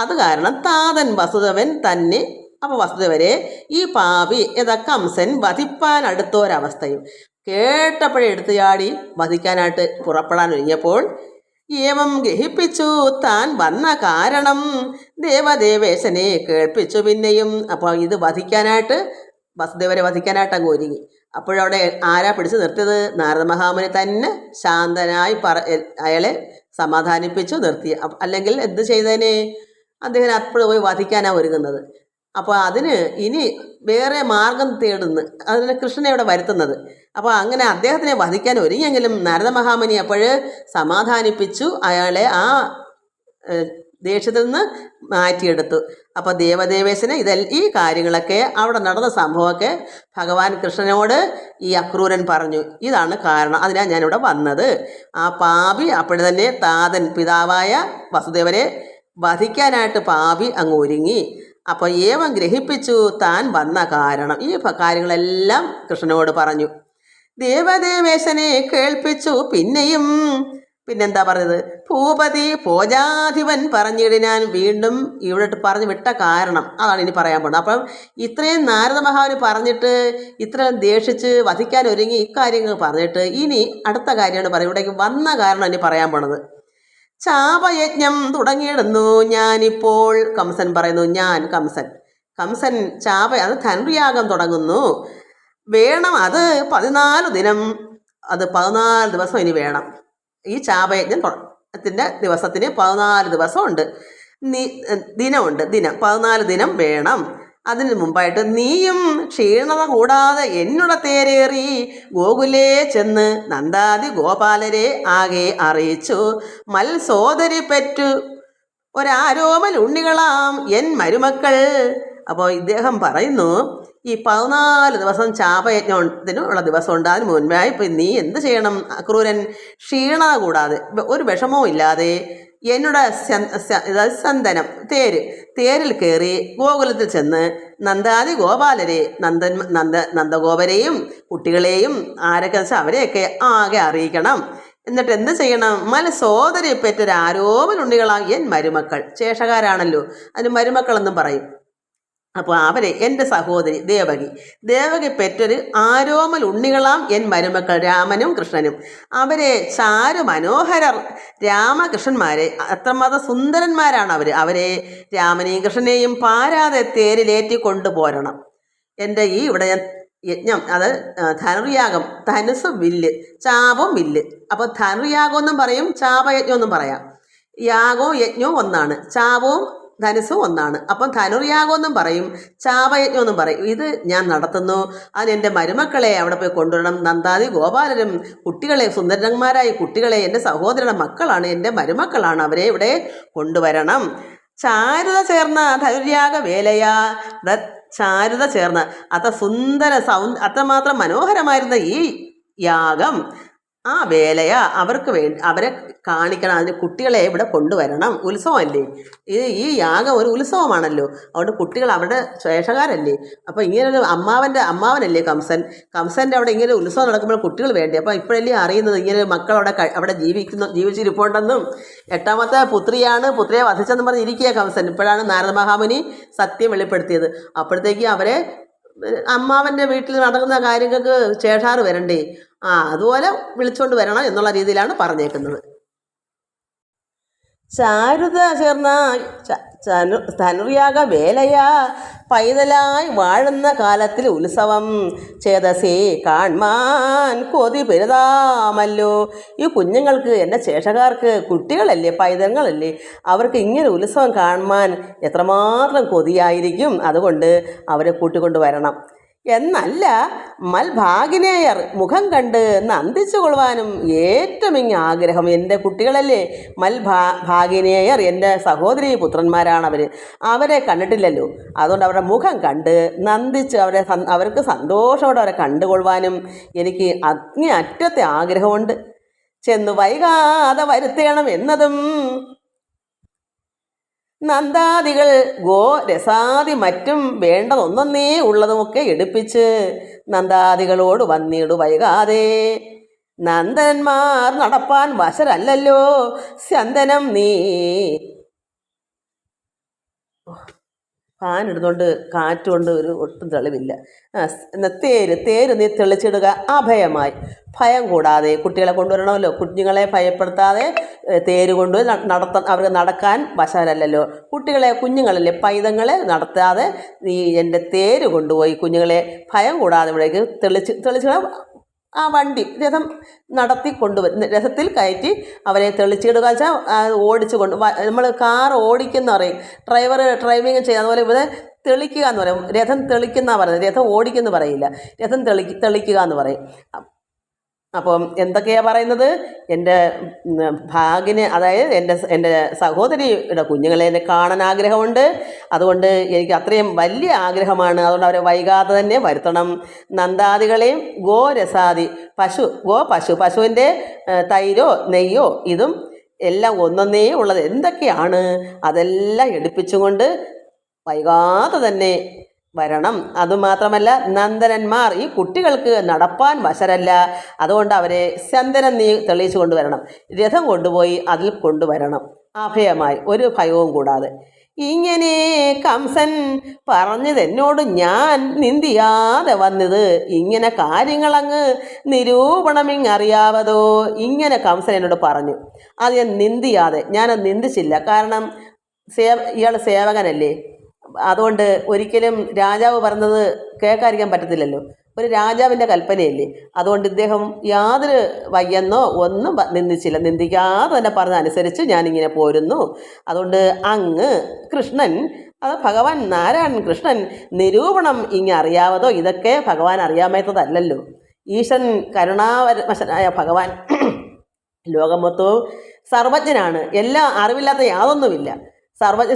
അത് കാരണം താതൻ വസുദേവൻ തന്നെ. അപ്പോൾ വസുദേവരെ ഈ പാപി കംസൻ വധിപ്പാൻ അടുത്തൊരവസ്ഥയും. കേട്ടപ്പോഴേ എടുത്തു ചാടി വധിക്കാനായിട്ട് പുറപ്പെടാൻ ഒരുങ്ങിയപ്പോൾ ഏവം ഗ്രഹിപ്പിച്ചു താൻ വന്ന കാരണം ദേവദേവേശനെ കേൾപ്പിച്ചു പിന്നെയും. അപ്പോൾ ഇത് വധിക്കാനായിട്ട്, വസുദേവരെ വധിക്കാനായിട്ട് അങ്ങ് ഒരുങ്ങി. അപ്പോഴവിടെ ആരാ പിടിച്ചു നിർത്തിയത്? നാരദ മഹാമുനി തന്നെ ശാന്തനായി അയാളെ സമാധാനിപ്പിച്ചു നിർത്തി. അല്ലെങ്കിൽ എന്ത് ചെയ്തേനെ? അദ്ദേഹം അപ്പോൾ പോയി വധിക്കാനാണ് ഒരുങ്ങുന്നത്. അപ്പോൾ അതിന് ഇനി വേറെ മാർഗം തേടുന്നു. അതിന് കൃഷ്ണനെ അവിടെ വരുത്തുന്നത്. അപ്പോൾ അങ്ങനെ അദ്ദേഹത്തിനെ വധിക്കാൻ ഒരുങ്ങിയെങ്കിലും നാരദ മഹാമുനി അപ്പോൾ സമാധാനിപ്പിച്ചു, അയാളെ ആ ദേഷ്യത്തിൽ നിന്ന് മാറ്റിയെടുത്തു. അപ്പോൾ ദേവദേവേശന് ഈ കാര്യങ്ങളൊക്കെ അവിടെ നടന്ന സംഭവമൊക്കെ ഭഗവാൻ കൃഷ്ണനോട് ഈ അക്രൂരൻ പറഞ്ഞു. ഇതാണ് കാരണം, അതിനാണ് ഞാനിവിടെ വന്നത്. ആ പാപി അപ്പോഴെ തന്നെ താതൻ പിതാവായ വസുദേവരെ വധിക്കാനായിട്ട് പാപി അങ്ങ് ഒരുങ്ങി. അപ്പോൾ ഏവം ഗ്രഹിപ്പിച്ചു താൻ വന്ന കാരണം. ഈ കാര്യങ്ങളെല്ലാം കൃഷ്ണനോട് പറഞ്ഞു. ദേവദേവേശനെ കേൾപ്പിച്ചു പിന്നെന്താ പറഞ്ഞത്? ഭൂപതി ഭോജാധിപൻ പറഞ്ഞിടിനാൻ. വീണ്ടും ഇവിടെ പറഞ്ഞു വിട്ട കാരണം അതാണ് ഇനി പറയാൻ പോകുന്നത്. അപ്പം ഇത്രയും നാരദ മഹാമുനി പറഞ്ഞിട്ട് ഇത്രയും ദേഷിച്ച് വധിക്കാൻ ഒരുങ്ങി ഇക്കാര്യങ്ങൾ പറഞ്ഞിട്ട് ഇനി അടുത്ത കാര്യമാണ് പറയും. ഇവിടേക്ക് വന്ന കാരണം ഇനി പറയാൻ പോണത്. ചാപയജ്ഞം തുടങ്ങിയിടുന്നു ഞാനിപ്പോൾ. കംസൻ പറയുന്നു, കംസൻ ചാപ, അത് ധനുർയാഗം തുടങ്ങുന്നു. വേണം അത് 14 ദിനം. അത് 14 ദിവസം ഇനി വേണം. ഈ ചാപയജ്ഞത്തിൻ്റെ ദിവസത്തിന് 14 ദിവസമുണ്ട്, ദിനമുണ്ട്. 14 ദിനം വേണം. അതിന് മുമ്പായിട്ട് നീയും ക്ഷീണത കൂടാതെ എന്നോട് തേരേറി ഗോകുലേ ചെന്ന് നന്ദാദി ഗോപാലരെ ആകെ അറിയിച്ചു. മത്സോദരി പെറ്റു ഒരാരോമൽ ഉണ്ണികളാം എൻ മരുമക്കൾ. അപ്പോൾ ഇദ്ദേഹം പറയുന്നു, ഈ 14 ദിവസം ചാപയജ്ഞത്തിനുള്ള ദിവസമുണ്ട്. അതിന് മുൻപായി ഇപ്പം നീ എന്ത് ചെയ്യണം? ക്രൂരൻ ക്ഷീണത കൂടാതെ ഒരു വിഷമവും ഇല്ലാതെ എന്നോട് സന്തനം തേരിൽ കയറി ഗോകുലത്തിൽ ചെന്ന് നന്ദാദി ഗോപാലരെ നന്ദഗോപരെയും കുട്ടികളെയും ആരൊക്കെ വെച്ചാൽ അവരെയൊക്കെ ആകെ അറിയിക്കണം. എന്നിട്ട് എന്ത് ചെയ്യണം? മത്സോദരി പെറ്റൊരു ആരോമലുണ്ണികളാം എൻ മരുമക്കൾ. ശേഷകാരാണല്ലോ, അതിന് മരുമക്കളെന്നും പറയും. അപ്പോൾ അവരെ എൻ്റെ സഹോദരി ദേവകി പെറ്റൊരു ആരോമൽ ഉണ്ണികളാം എൻ മരുമക്കൾ രാമനും കൃഷ്ണനും. അവരെ ചാരു മനോഹരർ രാമകൃഷ്ണന്മാരെ, അത്രമാത്രം സുന്ദരന്മാരാണ് അവരെ രാമനെയും കൃഷ്ണനെയും പാരാതെ തേരിലേറ്റി കൊണ്ടുപോരണം. എൻ്റെ ഈ ഇവിടെ യജ്ഞം, അത് ധനുർയാഗം, ധനുസ് വില്ല്, ചാപം വില്ല്. അപ്പോൾ ധനുർയാഗം എന്നും പറയും, ചാപയജ്ഞം എന്നും പറയാം. യാഗവും യജ്ഞവും ഒന്നാണ്, ചാപവും ധനുസ്സും ഒന്നാണ്. അപ്പം ധനുർയാഗം എന്നും പറയും, ചാപയജ്ഞം എന്നും പറയും. ഇത് ഞാൻ നടത്തുന്നു. അതിന് എൻ്റെ മരുമക്കളെ അവിടെ പോയി കൊണ്ടുവരണം. നന്ദാദി ഗോപാലരും കുട്ടികളെ, സുന്ദരന്മാരായ കുട്ടികളെ എൻ്റെ സഹോദരയുടെ മക്കളാണ്, എൻ്റെ മരുമക്കളാണ്, അവരെ ഇവിടെ കൊണ്ടുവരണം. ചാരുത ചേർന്ന ധനുര്യാഗ വേലയാ. ചാരുത ചേർന്ന അത്രമാത്രം മനോഹരമായിരുന്ന ഈ യാഗം, ആ വേലയ അവരെ കാണിക്കണം. അതിന് കുട്ടികളെ ഇവിടെ കൊണ്ടുവരണം. ഉത്സവമല്ലേ ഈ യാഗം, ഒരു ഉത്സവമാണല്ലോ. അതുകൊണ്ട് കുട്ടികൾ അവരുടെ ശേഷകാരല്ലേ. അപ്പോൾ ഇങ്ങനൊരു അമ്മാവനല്ലേ കംസൻ്റെ അവിടെ ഇങ്ങനെ ഉത്സവം നടക്കുമ്പോൾ കുട്ടികൾ വേണ്ടേ. അപ്പോൾ ഇപ്പോഴല്ലേ അറിയുന്നത് ഇങ്ങനെ മക്കൾ അവിടെ ജീവിച്ചിരിപ്പുണ്ടെന്നും 8ാമത്തെ പുത്രിയെ വധിച്ചെന്നും പറഞ്ഞ് ഇരിക്കുക കംസൻ. ഇപ്പോഴാണ് നാരദ മഹാമുനി സത്യം വെളിപ്പെടുത്തിയത്. അപ്പോഴത്തേക്ക് അവരെ അമ്മാവൻ്റെ വീട്ടിൽ നടക്കുന്ന കാര്യങ്ങൾക്ക് ചേഷാറ് വരണ്ടേ, അതുപോലെ വിളിച്ചുകൊണ്ട് വരണം എന്നുള്ള രീതിയിലാണ് പറഞ്ഞേക്കുന്നത്. ചാരുത ചേർന്ന ധനുർയാഗ വേലയാ പൈതലായി വാഴുന്ന കാലത്തിൽ ഉത്സവം ചേതസേ കാൺമാൻ കൊതി പെരുതാമല്ലോ. ഈ കുഞ്ഞുങ്ങൾക്ക്, എൻ്റെ ശേഷകാർക്ക് കുട്ടികളല്ലേ, പൈതങ്ങളല്ലേ, അവർക്ക് ഇങ്ങനെ ഉത്സവം കാണുവാൻ എത്രമാത്രം കൊതിയായിരിക്കും. അതുകൊണ്ട് അവരെ കൂട്ടിക്കൊണ്ട് വരണം. എന്നല്ല മൽഭാഗിനേയർ മുഖം കണ്ട് നന്ദിച്ചു കൊള്ളുവാനും ഏറ്റവും ആഗ്രഹം. എൻ്റെ കുട്ടികളല്ലേ ഭാഗിനേയർ, എൻ്റെ സഹോദരി പുത്രന്മാരാണ് അവരെ കണ്ടിട്ടില്ലല്ലോ. അതുകൊണ്ട് അവരുടെ മുഖം കണ്ട് നന്ദിച്ച് അവർക്ക് സന്തോഷത്തോടെ അവരെ കണ്ടുകൊള്ളുവാനും എനിക്ക് അറ്റത്തെ ആഗ്രഹമുണ്ട്. ചെന്ന് വൈകാതെ വരുത്തേണം എന്നതും നന്ദാദികൾ രസാദി മറ്റും വേണ്ടതൊന്നേ ഉള്ളതുമൊക്കെ എടുപ്പിച്ച് നന്ദാദികളോട് വന്നിടു വൈകാതെ. നന്ദന്മാർ നടപ്പാൻ വശരല്ലല്ലോ സ്യന്തനം നീ. ഫാനിടുന്നതുകൊണ്ട് കാറ്റുകൊണ്ട് ഒരു ഒട്ടും തെളിവില്ല. തേര് നീ തെളിച്ചിടുക അഭയമായി, ഭയം കൂടാതെ. കുട്ടികളെ കൊണ്ടുവരണമല്ലോ, കുഞ്ഞുങ്ങളെ ഭയപ്പെടുത്താതെ തേര് കൊണ്ടുപോയി അവർക്ക് നടക്കാൻ വശരല്ലല്ലോ. കുഞ്ഞുങ്ങളല്ലേ, പൈതങ്ങളെ നടത്താതെ നീ എൻ്റെ തേര് കൊണ്ടുപോയി കുഞ്ഞുങ്ങളെ ഭയം കൂടാതെ ഇവിടേക്ക് തെളിച്ചിട ആ വണ്ടി രഥം നടത്തി കൊണ്ടുവരും. രഥത്തിൽ കയറ്റി അവരെ തെളിച്ചിടുക വെച്ചാൽ ഓടിച്ചു നമ്മൾ കാർ ഓടിക്കുന്ന പറയും, ഡ്രൈവിങ് ചെയ്യുക. അതുപോലെ ഇവിടെ തെളിക്കുക എന്ന് പറയും. രഥം തെളിക്കുന്ന പറയുന്നത്, രഥം ഓടിക്കുന്ന പറയില്ല, രഥം തെളിക്കുക എന്ന് പറയും. അപ്പം എന്തൊക്കെയാണ് പറയുന്നത്? എൻ്റെ ഭാഗിന്, അതായത് എൻ്റെ സഹോദരിയുടെ കുഞ്ഞുങ്ങളെ എന്നെ കാണാൻ ആഗ്രഹമുണ്ട്. അതുകൊണ്ട് എനിക്ക് അത്രയും വലിയ ആഗ്രഹമാണ്. അതുകൊണ്ട് അവരെ വൈകാതെ തന്നെ വരുത്തണം. നന്ദാദികളെയും ഗോരസാദി പശുവിൻ്റെ തൈരോ നെയ്യോ ഇതും എല്ലാം ഒന്നൊന്നേ ഉള്ളത് എന്തൊക്കെയാണ് അതെല്ലാം എടുപ്പിച്ചുകൊണ്ട് വൈകാതെ തന്നെ വരണം. അതുമാത്രമല്ല, നന്ദനന്മാർ ഈ കുട്ടികൾക്ക് നടപ്പാൻ വശരല്ല. അതുകൊണ്ട് അവരെ ചന്ദനം നീ തെളിയിച്ചു കൊണ്ടുവരണം. രഥം കൊണ്ടുപോയി അതിൽ കൊണ്ടുവരണം അഭയമായി, ഒരു ഭയവും കൂടാതെ. ഇങ്ങനെ കംസൻ പറഞ്ഞത് എന്നോട് ഞാൻ നിന്ദിയാതെ വന്നത്. ഇങ്ങനെ കാര്യങ്ങളങ്ങ് നിരൂപണമിങ്ങറിയാവതോ. ഇങ്ങനെ കംസൻ എന്നോട് പറഞ്ഞു. അത് ഞാൻ നിന്ദിയാതെ, ഞാനത് നിന്ദിച്ചില്ല. കാരണം ഇയാൾ സേവകനല്ലേ. അതുകൊണ്ട് ഒരിക്കലും രാജാവ് പറഞ്ഞത് കേൾക്കാതിരിക്കാൻ പറ്റത്തില്ലല്ലോ. ഒരു രാജാവിൻ്റെ കൽപ്പനയല്ലേ. അതുകൊണ്ട് ഇദ്ദേഹം യാതൊരു വയ്യെന്നോ ഒന്നും നിന്ദിച്ചില്ല. നിന്ദിക്കാതെ തന്നെ പറഞ്ഞതനുസരിച്ച് ഞാനിങ്ങനെ പോരുന്നു. അതുകൊണ്ട് അങ്ങ് കൃഷ്ണൻ, അത് ഭഗവാൻ നാരായണൻ കൃഷ്ണൻ നിരൂപണം അറിയാവതോ? ഇതൊക്കെ ഭഗവാൻ അറിയാമേത്തതല്ലല്ലോ. ഈശ്വരൻ കരുണാവശനായ ഭഗവാൻ ലോകം മൊത്തവും സർവജ്ഞനാണ്. എല്ലാം അറിവില്ലാത്ത യാതൊന്നുമില്ല. സർവജ്ഞ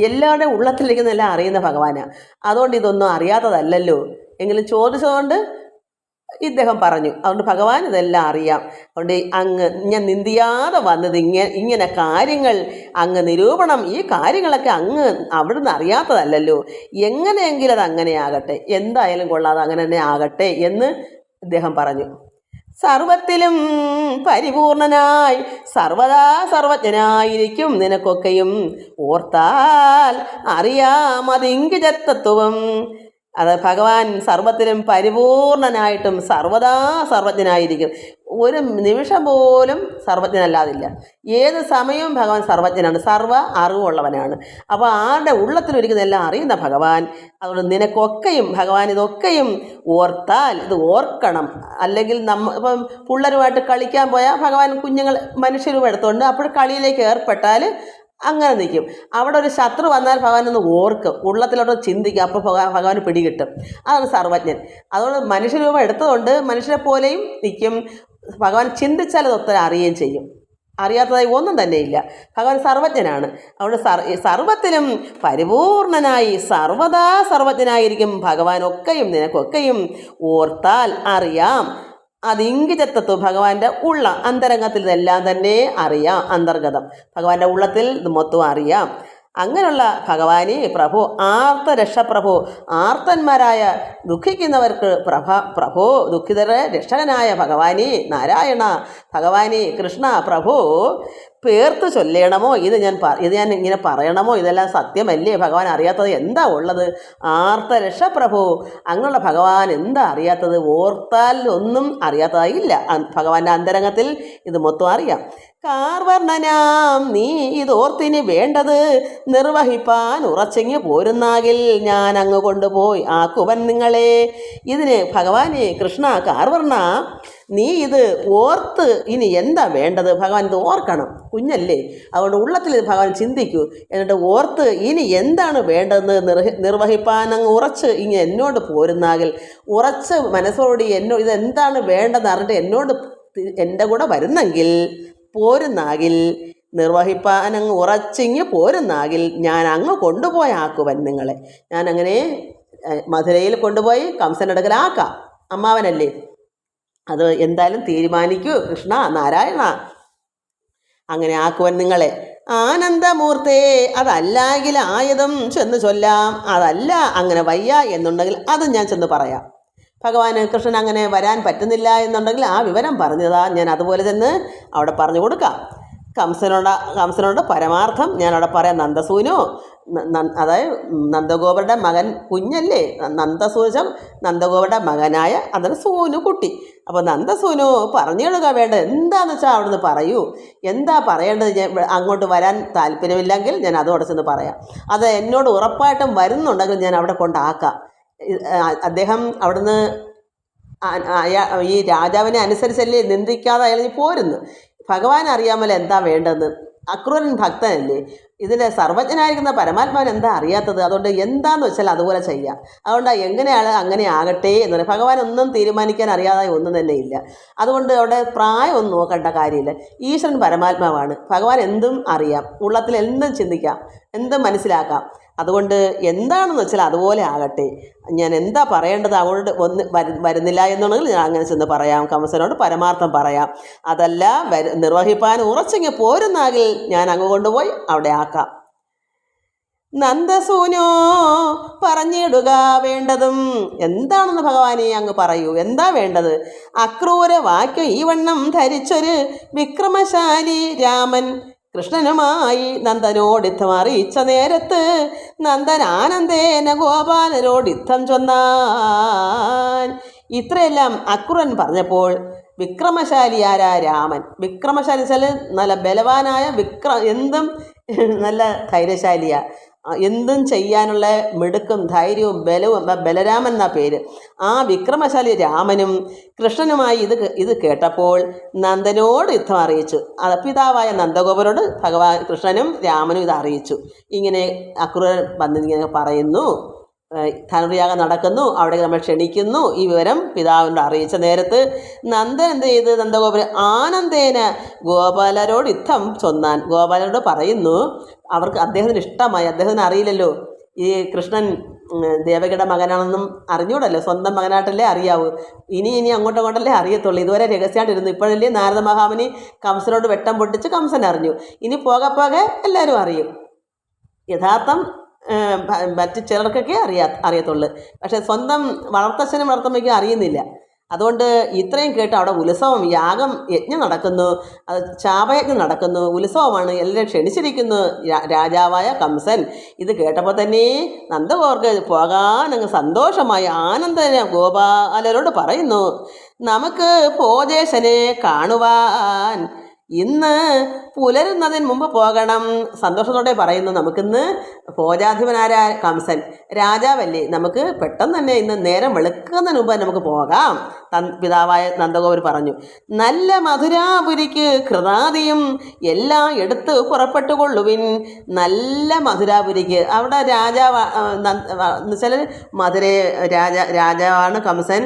എല്ലാവരുടെയും ഉള്ളത്തിലിരിക്കുന്ന എല്ലാം അറിയുന്ന ഭഗവാനാണ്. അതുകൊണ്ട് ഇതൊന്നും അറിയാത്തതല്ലല്ലോ എങ്കിലും ചോദിച്ചതുകൊണ്ട് ഇദ്ദേഹം പറഞ്ഞു. അതുകൊണ്ട് ഭഗവാൻ ഇതെല്ലാം അറിയാം. അതുകൊണ്ട് അങ്ങ് ഞാൻ നിന്ദിയാതെ വന്നത് ഇങ്ങനെ കാര്യങ്ങൾ അങ്ങ് നിരൂപണം, ഈ കാര്യങ്ങളൊക്കെ അങ്ങ് അവിടുന്ന് അറിയാത്തതല്ലല്ലോ. എങ്ങനെയെങ്കിലും അത് അങ്ങനെ ആകട്ടെ, എന്തായാലും കൊള്ളാതെ അങ്ങനെ തന്നെ ആകട്ടെ എന്ന് ഇദ്ദേഹം പറഞ്ഞു. സർവത്തിലും പരിപൂർണനായി സർവദാ സർവജ്ഞനായിരിക്കും നിനക്കൊക്കെയും ഓർത്താൽ അറിയാം അതിങ്കിജത്തത്വം. അത് ഭഗവാൻ സർവത്തിലും പരിപൂർണനായിട്ടും സർവദാ സർവജ്ഞനായിരിക്കും. ഒരു നിമിഷം പോലും സർവജ്ഞനല്ലാതില്ല. ഏത് സമയവും ഭഗവാൻ സർവജ്ഞനാണ്, സർവ്വ അറിവുള്ളവനാണ്. അപ്പോൾ ആരുടെ ഉള്ളത്തിലൊരിക്കുന്നതെല്ലാം അറിയുന്ന ഭഗവാൻ. അതുകൊണ്ട് നിനക്കൊക്കെയും ഭഗവാൻ ഇതൊക്കെയും ഓർത്താൽ, ഇത് ഓർക്കണം. അല്ലെങ്കിൽ ഇപ്പം പിള്ളേരുമായിട്ട് കളിക്കാൻ പോയാൽ ഭഗവാൻ കുഞ്ഞുങ്ങൾ മനുഷ്യരും എടുത്തുകൊണ്ട് അപ്പോൾ കളിയിലേക്ക് ഏർപ്പെട്ടാൽ അങ്ങനെ നിൽക്കും. അവിടെ ഒരു ശത്രു വന്നാൽ ഭഗവാൻ ഒന്ന് ഓർക്കും, ഉള്ളത്തിലോട്ട് ചിന്തിക്കും. അപ്പോൾ ഭഗവാന് പിടികിട്ടും. അതാണ് സർവജ്ഞൻ. അതുകൊണ്ട് മനുഷ്യരൂപം എടുത്തതുകൊണ്ട് മനുഷ്യരെ പോലെയും നിൽക്കും. ഭഗവാൻ ചിന്തിച്ചാൽ അതൊക്കെ അറിയുകയും ചെയ്യും. അറിയാത്തതായി ഒന്നും തന്നെയില്ല. ഭഗവാൻ സർവജ്ഞനാണ്. അതുകൊണ്ട് സർവത്തിലും പരിപൂർണനായി സർവദാ സർവജ്ഞനായിരിക്കും ഭഗവാൻ. ഒക്കെയും നിനക്കൊക്കെയും ഓർത്താൽ അറിയാം അതിങ്കിജത്തത്വം. ഭഗവാന്റെ ഉള്ള അന്തരംഗത്തിൽ ഇതെല്ലാം തന്നെ അറിയാം. അന്തർഗതം ഭഗവാന്റെ ഉള്ളത്തിൽ ഇത് മൊത്തം അറിയാം. അങ്ങനെയുള്ള ഭഗവാനെ പ്രഭു, ആർത്തരക്ഷപ്രഭു, ആർത്തന്മാരായ ദുഃഖിക്കുന്നവർക്ക് പ്രഭു, ദുഃഖിതരെ രക്ഷകനായ ഭഗവാനെ നാരായണ, ഭഗവാനെ കൃഷ്ണ പ്രഭു പേർത്ത് ചൊല്ലണമോ? ഇത് ഞാൻ ഇങ്ങനെ പറയണമോ? ഇതെല്ലാം സത്യമല്ലേ? ഭഗവാൻ അറിയാത്തത് എന്താ ഉള്ളത്? ആർത്തരക്ഷപ്രഭു, അങ്ങനെയുള്ള ഭഗവാൻ എന്താ അറിയാത്തത്? ഓർത്താൽ ഒന്നും അറിയാത്തതായില്ല. ഭഗവാന്റെ അന്തരംഗത്തിൽ ഇത് മൊത്തം അറിയാം. കാർവർണ്ണനാം നീ ഇതോർത്തിന് വേണ്ടത് നിർവഹിപ്പാൻ ഉറച്ചെങ്ങി പോരുന്നാകിൽ ഞാൻ അങ്ങ് കൊണ്ടുപോയി ആക്കുവൻ നിങ്ങളെ. ഇതിന് ഭഗവാനെ കൃഷ്ണ കാർവർണ്ണ, നീ ഇത് ഓർത്ത് ഇനി എന്താ വേണ്ടത്? ഭഗവാൻ ഇത് ഓർക്കണം, കുഞ്ഞല്ലേ. അതുകൊണ്ട് ഉള്ളത്തിൽ ഭഗവാൻ ചിന്തിക്കൂ. എന്നിട്ട് ഓർത്ത് ഇനി എന്താണ് വേണ്ടതെന്ന് നിർവഹിപ്പാൻ അങ്ങ് ഉറച്ച് ഇങ്ങനെ എന്നോട് പോരുന്നാകിൽ, ഉറച്ച് മനസ്സോടി എന്നോട് ഇതെന്താണ് വേണ്ടതെന്ന് അറിഞ്ഞിട്ട് എന്നോട് എൻ്റെ കൂടെ വരുന്നെങ്കിൽ, പോരുന്നാകിൽ, നിർവഹിപ്പാൻ അങ്ങ് ഉറച്ചിങ്ങ് പോരുന്നാകിൽ ഞാൻ അങ്ങ് കൊണ്ടുപോയാക്കുവൻ നിങ്ങളെ. ഞാൻ അങ്ങനെ മധുരയിൽ കൊണ്ടുപോയി കംസൻ്റെ അടുക്കലാക്കാം. അമ്മാവനല്ലേ, അത് എന്തായാലും തീരുമാനിക്കൂ കൃഷ്ണ നാരായണ. അങ്ങനെ ആക്കുവൻ നിങ്ങളെ. ആനന്ദമൂർത്തേ, അതല്ലെങ്കിൽ ആയതും ചെന്ന് ചൊല്ലാം. അതല്ല അങ്ങനെ വയ്യ എന്നുണ്ടെങ്കിൽ അത് ഞാൻ ചെന്ന് പറയാം. ഭഗവാന് കൃഷ്ണൻ അങ്ങനെ വരാൻ പറ്റുന്നില്ല എന്നുണ്ടെങ്കിൽ ആ വിവരം പറഞ്ഞതാ ഞാൻ അതുപോലെ ചെന്ന് അവിടെ പറഞ്ഞു കൊടുക്കാം. കംസനോട് പരമാർത്ഥം ഞാൻ അവിടെ പറയാം. നന്ദസൂനു, അതായത് നന്ദഗോപരുടെ മകൻ കുഞ്ഞല്ലേ, നന്ദസൂചം നന്ദഗോപരുടെ മകനായ അതാണ് സൂനു കുട്ടി. അപ്പോൾ നന്ദസൂനു പറഞ്ഞിടുക വേണ്ടത് എന്താണെന്ന് വെച്ചാൽ അവിടുന്ന് പറയൂ. എന്താ പറയേണ്ടത്? ഞാൻ അങ്ങോട്ട് വരാൻ താല്പര്യമില്ലെങ്കിൽ ഞാൻ അതോടെ ചെന്ന് പറയാം. അത് എന്നോട് ഉറപ്പായിട്ടും വരുന്നുണ്ടെങ്കിൽ ഞാൻ അവിടെ കൊണ്ടാക്കാം. അദ്ദേഹം അവിടുന്ന് ഈ രാജാവിനെ അനുസരിച്ചല്ലേ, നിന്ദിക്കാതെ അയാൾ പോരുന്നു. ഭഗവാൻ അറിയാമല്ലോ എന്താ വേണ്ടതെന്ന്. അക്രൂരൻ ഭക്തനല്ലേ, ഇതിൻ്റെ സർവജ്ഞനായിരിക്കുന്ന പരമാത്മാവിന് എന്താ അറിയാത്തത്? അതുകൊണ്ട് എന്താണെന്ന് വെച്ചാൽ അതുപോലെ ചെയ്യാം. അതുകൊണ്ട് എങ്ങനെയാണ് അങ്ങനെ ആകട്ടെ എന്ന് പറയും. ഭഗവാൻ ഒന്നും തീരുമാനിക്കാൻ അറിയാതെ ഒന്നും തന്നെ ഇല്ല. അതുകൊണ്ട് അവിടെ പ്രായമൊന്നും നോക്കേണ്ട കാര്യമില്ല. ഈശ്വരൻ പരമാത്മാവാണ്. ഭഗവാൻ എന്തും അറിയാം, ഉള്ളത്തിൽ എന്തും ചിന്തിക്കാം, എന്തും മനസ്സിലാക്കാം. അതുകൊണ്ട് എന്താണെന്ന് വെച്ചാൽ അതുപോലെ ആകട്ടെ. ഞാൻ എന്താ പറയേണ്ടത് അങ്ങോട്ട് വരുന്നില്ല എന്നുണ്ടെങ്കിൽ ഞാൻ അങ്ങനെ ചെന്ന് പറയാം, കംസനോട് പരമാർത്ഥം പറയാം. അതല്ല നിർവഹിപ്പാൻ ഉറച്ചെങ്കിൽ പോരുന്നാകിൽ ഞാൻ അങ്ങ് കൊണ്ടുപോയി അവിടെ ആക്കാം. നന്ദസൂനോ പറഞ്ഞിടുക വേണ്ടതും എന്താണെന്ന് ഭഗവാനെ അങ്ങ് പറയൂ. എന്താ വേണ്ടത്? അക്രൂര വാക്യം ഈ വണ്ണം ധരിച്ചൊരു വിക്രമശാലി രാമൻ കൃഷ്ണനുമായി നന്ദനോട് യുദ്ധം അറിയിച്ച നേരത്ത് നന്ദൻ ആനന്ദേന ഗോപാലനോട് യുദ്ധം ചൊന്നാൻ. ഇത്രയെല്ലാം അക്രൂരൻ പറഞ്ഞപ്പോൾ വിക്രമശാലിയാരാ രാമൻ. വിക്രമശാലി വെച്ചാൽ നല്ല ബലവാനായ എന്തും നല്ല ധൈര്യശാലിയാണ്. എന്തും ചെയ്യാനുള്ള മിടുക്കും ധൈര്യവും ബലവും, ബലരാമൻ എന്നാ പേര്. ആ വിക്രമശാലി രാമനും കൃഷ്ണനുമായി ഇത് കേട്ടപ്പോൾ നന്ദനോട് യുദ്ധം അറിയിച്ചു. പിതാവായ നന്ദഗോപരോട് കൃഷ്ണനും രാമനും ഇത് അറിയിച്ചു. ഇങ്ങനെ അക്രൂരൻ വന്നിങ്ങനെ പറയുന്നു, ധനുർയാഗം നടക്കുന്നു, അവിടേക്ക് നമ്മൾ ക്ഷണിക്കുന്നു. ഈ വിവരം പിതാവിനോട് അറിയിച്ച നേരത്ത് നന്ദൻ എന്ത് ചെയ്ത്, നന്ദഗോപുരം ആനന്ദേന ഗോപാലരോട് യുദ്ധം ചൊന്നാൻ. ഗോപാലരോട് പറയുന്നു, അദ്ദേഹത്തിന് ഇഷ്ടമായി. അദ്ദേഹത്തിന് അറിയില്ലല്ലോ ഈ കൃഷ്ണൻ ദേവകിയുടെ മകനാണെന്നും അറിഞ്ഞൂടല്ലോ, സ്വന്തം മകനായിട്ടല്ലേ അറിയാവൂ. ഇനി അങ്ങോട്ടല്ലേ അറിയത്തുള്ളൂ. ഇതുവരെ രഹസ്യമായിട്ടിരുന്നു. ഇപ്പോഴല്ലേ നാരദ മഹാമുനി കംസനോട് വെട്ടം പൊട്ടിച്ച് കംസൻ അറിഞ്ഞു. ഇനി പോകെ എല്ലാവരും അറിയും. യഥാർത്ഥം മറ്റ് ചിലർക്കൊക്കെ അറിയത്തുള്ളൂ. പക്ഷേ സ്വന്തം വളർത്തച്ഛനും വളർത്തമ്മയ്ക്കും അറിയുന്നില്ല. അതുകൊണ്ട് ഇത്രയും കേട്ട് അവിടെ ഉത്സവം, യാഗം, യജ്ഞം നടക്കുന്നു, അത് ശാപയജ്ഞം നടക്കുന്നു, ഉത്സവമാണ്, എല്ലാവരും ക്ഷണിച്ചിരിക്കുന്നു രാജാവായ കംസൻ. ഇത് കേട്ടപ്പോൾ തന്നെ നന്ദഗോപർക്ക് പോകാനങ്ങ് സന്തോഷമായി. ആനന്ദന ഗോപാലരോട് പറയുന്നു, നമുക്ക് ഭോജേശനെ കാണുവാൻ ഇന്ന് പുലരുന്നതിന് മുമ്പ് പോകണം. സന്തോഷത്തോടെ പറയുന്നു, നമുക്കിന്ന് ഭോജാധിപനാരാ കംസൻ രാജാവല്ലേ, നമുക്ക് പെട്ടെന്ന് തന്നെ ഇന്ന് നേരം വെളുക്കുന്നതിന് മുമ്പ് നമുക്ക് പോകാം. പിതാവായ നന്ദഗോപർ പറഞ്ഞു. നല്ല മധുരാപുരിക്ക് കൃതാദിയും എല്ലാം എടുത്ത് പുറപ്പെട്ടുകൊള്ളുവിൻ. നല്ല മധുരാപുരിക്ക്, അവിടെ രാജാവ് എന്നുവെച്ചാൽ രാജാവാണ് കംസൻ.